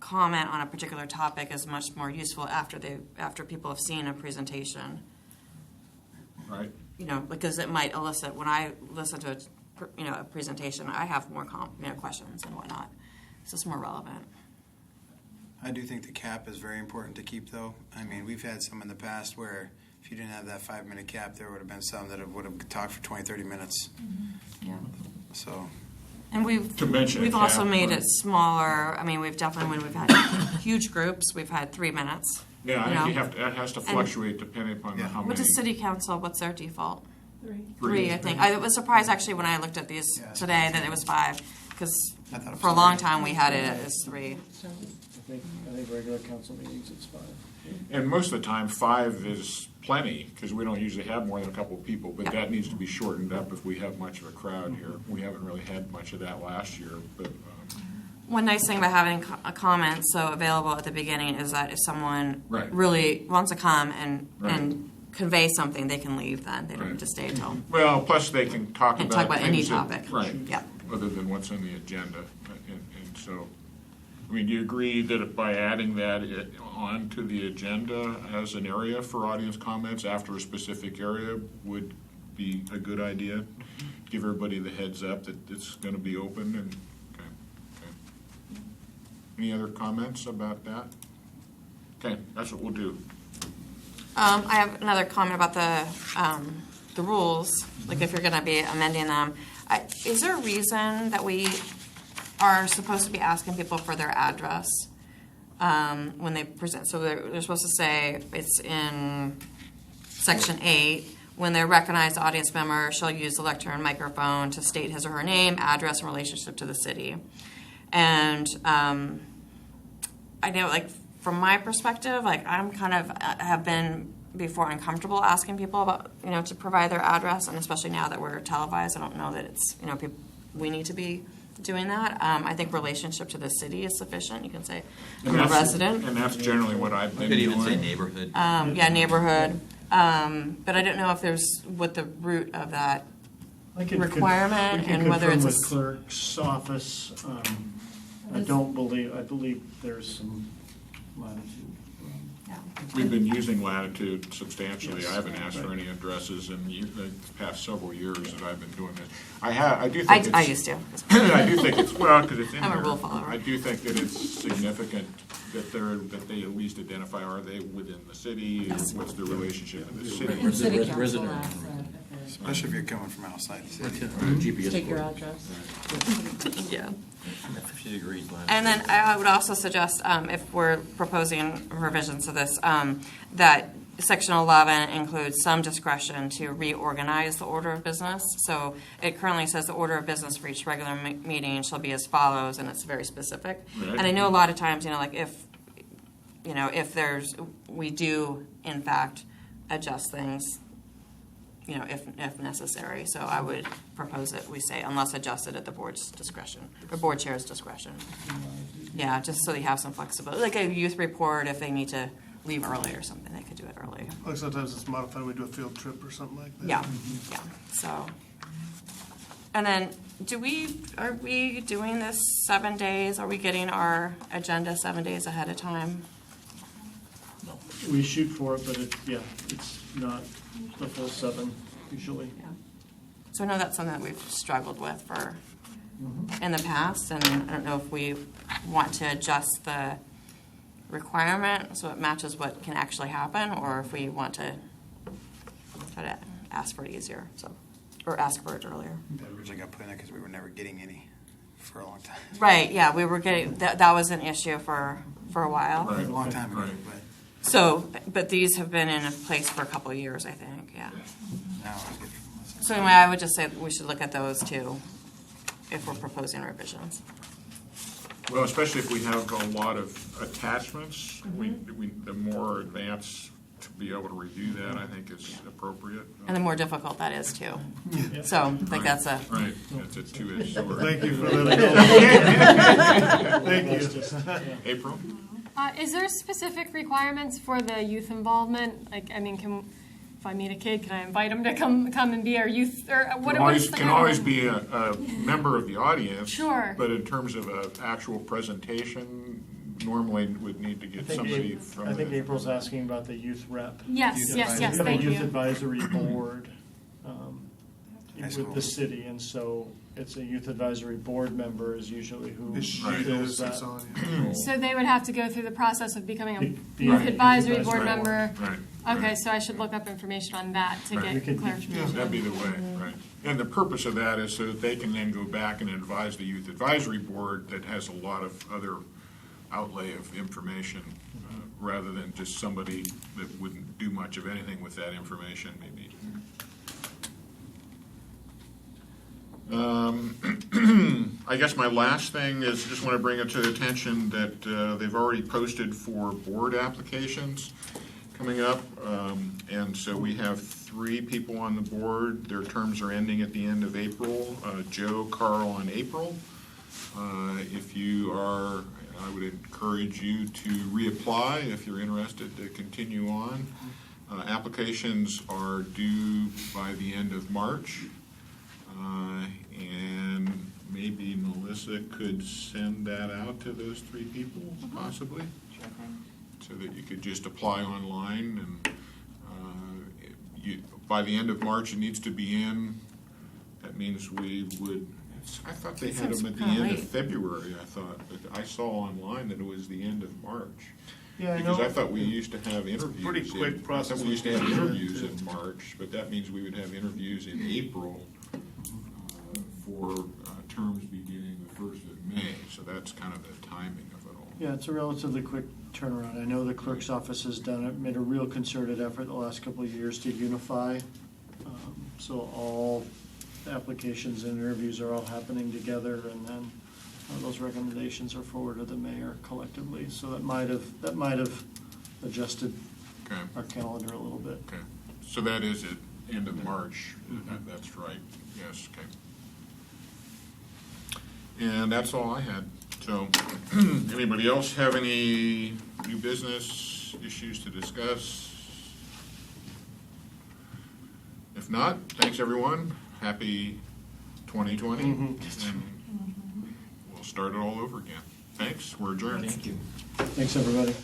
comment on a particular topic is much more useful after people have seen a presentation. Right. Because it might elicit, when I listen to a presentation, I have more questions and whatnot. It's just more relevant. I do think the cap is very important to keep, though. I mean, we've had some in the past where if you didn't have that 5-minute cap, there would have been some that would have talked for 20, 30 minutes. Mm-hmm. Yeah. So. And we've also made it smaller. I mean, we've definitely, when we've had huge groups, we've had 3 minutes. Yeah, I think that has to fluctuate depending upon how many. What does city council, what's their default? 3. I think. I was surprised actually when I looked at these today that it was 5, because I thought it was for a long time we had it as 3. I think regular council meetings, it's 5. And most of the time, 5 is plenty, because we don't usually have more than a couple of people, but that needs to be shortened up if we have much of a crowd here. We haven't really had much of that last year, but. One nice thing about having a comment so available at the beginning is that if someone really wants to come and convey something, they can leave then. They don't have to stay until. Well, plus they can talk about any things topic. Right. Yeah. Other than what's on the agenda. And so, I mean, do you agree that by adding that onto the agenda as an area for audience comments after a specific area would be a good idea? Give everybody the heads up that it's going to be open and. Any other comments about that? Okay, that's what we'll do. I have another comment about the rules. Like if you're going to be amending them, is there a reason that we are supposed to be asking people for their address when they present? So they're supposed to say it's in Section 8. when they recognize the audience member, she'll use the lectern microphone to state his or her name, address, and relationship to the city. And I know, like, from my perspective, like, I'm kind of have been before uncomfortable asking people about, to provide their address, and especially now that we're televised, I don't know that it's, we need to be doing that. I think relationship to the city is sufficient. You can say, I'm a resident. And that's generally what I've been Could doing. even say neighborhood. Yeah, neighborhood. But I don't know if there's what the root of that requirement we can and whether confirm it's with clerk's office. I believe there's some latitude. We've been using Latitude substantially. I haven't asked for any addresses in the past several years that I've been doing this. I do think I used to. I do think it's, well, because it's in I'm a there. rule follower. I do think that it's significant that they at least identify, are they within the city? What's the relationship to the city? Where's the City council resident? asks that if Especially if you're coming from outside the city. GPS. Take your coordinates. address. Yeah. 50 degrees left. And then I would also suggest, if we're proposing revisions to this, that Section 11 includes some discretion to reorganize the order of business. So it currently says the order of business for each regular meeting shall be as follows, and it's very specific. Right. And I know a lot of times, like if we do in fact adjust things, if necessary. So I would propose that we say unless adjusted at the board's discretion, or board chair's discretion. Yeah, just so they have some flexibility. Like a youth report, if they need to leave early or something, they could do it early. Like sometimes it's modified, we do a field trip or something like that. Yeah, yeah, so. And then, are we doing this 7 days? Are we getting our agenda 7 days ahead of time? No. We shoot for it, but it's not the full 7 usually. Yeah. So I know that's something that we've struggled with for in the past, and I don't know if we want to adjust the requirement so it matches what can actually happen, or if we want to try to ask for it easier, or ask for it earlier. They originally got put in there because we were never getting any for a long time. Right, yeah, we were getting, that was an issue for a while. Right. A long time ago, Right. but So, but these have been in place for a couple of years, I think, yeah. now it's good for listening. So anyway, I would just say we should look at those too, if we're proposing revisions. Well, especially if we have a lot of attachments, the more advanced to be able to review that, I think is appropriate. And the more difficult that is too. So, I think that's a, Right, it's a two-edged sword. Thank you for letting me know. Thank you. April? Is there specific requirements for the youth involvement? Like, I mean, if I meet a kid, can I invite him to come and be our youth, or what? Can always be a member of the audience. Sure. But in terms of an actual presentation, normally would need to get somebody from. I think April's asking about the youth rep. Yes, Youth yes, yes, advisory. thank We have a youth you. advisory board High school. with the city, and so it's a youth advisory board member is usually who It's fills that. on you. So they would have to go through the process of becoming a Be- be a youth youth advisory advisory board board. member. Right. Okay, right. so I should look up information on that to Right. We get could- clarification. That'd be the way, right. And the purpose of that is so that they can then go back and advise the youth advisory board that has a lot of other outlay of information, rather than just somebody that wouldn't do much of anything with that information, maybe. I guess my last thing is just want to bring it to the attention that they've already posted for board applications coming up. And so we have 3 people on the board. Their terms are ending at the end of April. Joe, Carl, and April. If you are, I would encourage you to reapply if you're interested to continue on. Applications are due by the end of March. And maybe Melissa could send that out to those 3 people, possibly, so that you could just apply online. And by the end of March, it needs to be in. That means we would. I thought they had them at the end of February. I thought, but I saw online that it was the end of March. Yeah, Because I thought we used to have interviews. Pretty quick process. I thought we used to have interviews in March, but that means we would have interviews in April for terms beginning the 1st of May. So that's kind of the timing of it all. Yeah, it's a relatively quick turnaround. I know the clerk's office has made a real concerted effort the last couple of years to unify So all applications and interviews are all happening together, and then those recommendations are forwarded to the mayor collectively. So that might have adjusted Okay. our calendar a little bit. Okay, so that is at end of March. That's right, yes, okay. And that's all I had. So, anybody else have any new business issues to discuss? If not, thanks everyone. Happy 2020. And we'll start it all over again. Thanks, we're adjourned. Thank you. Thanks, everybody.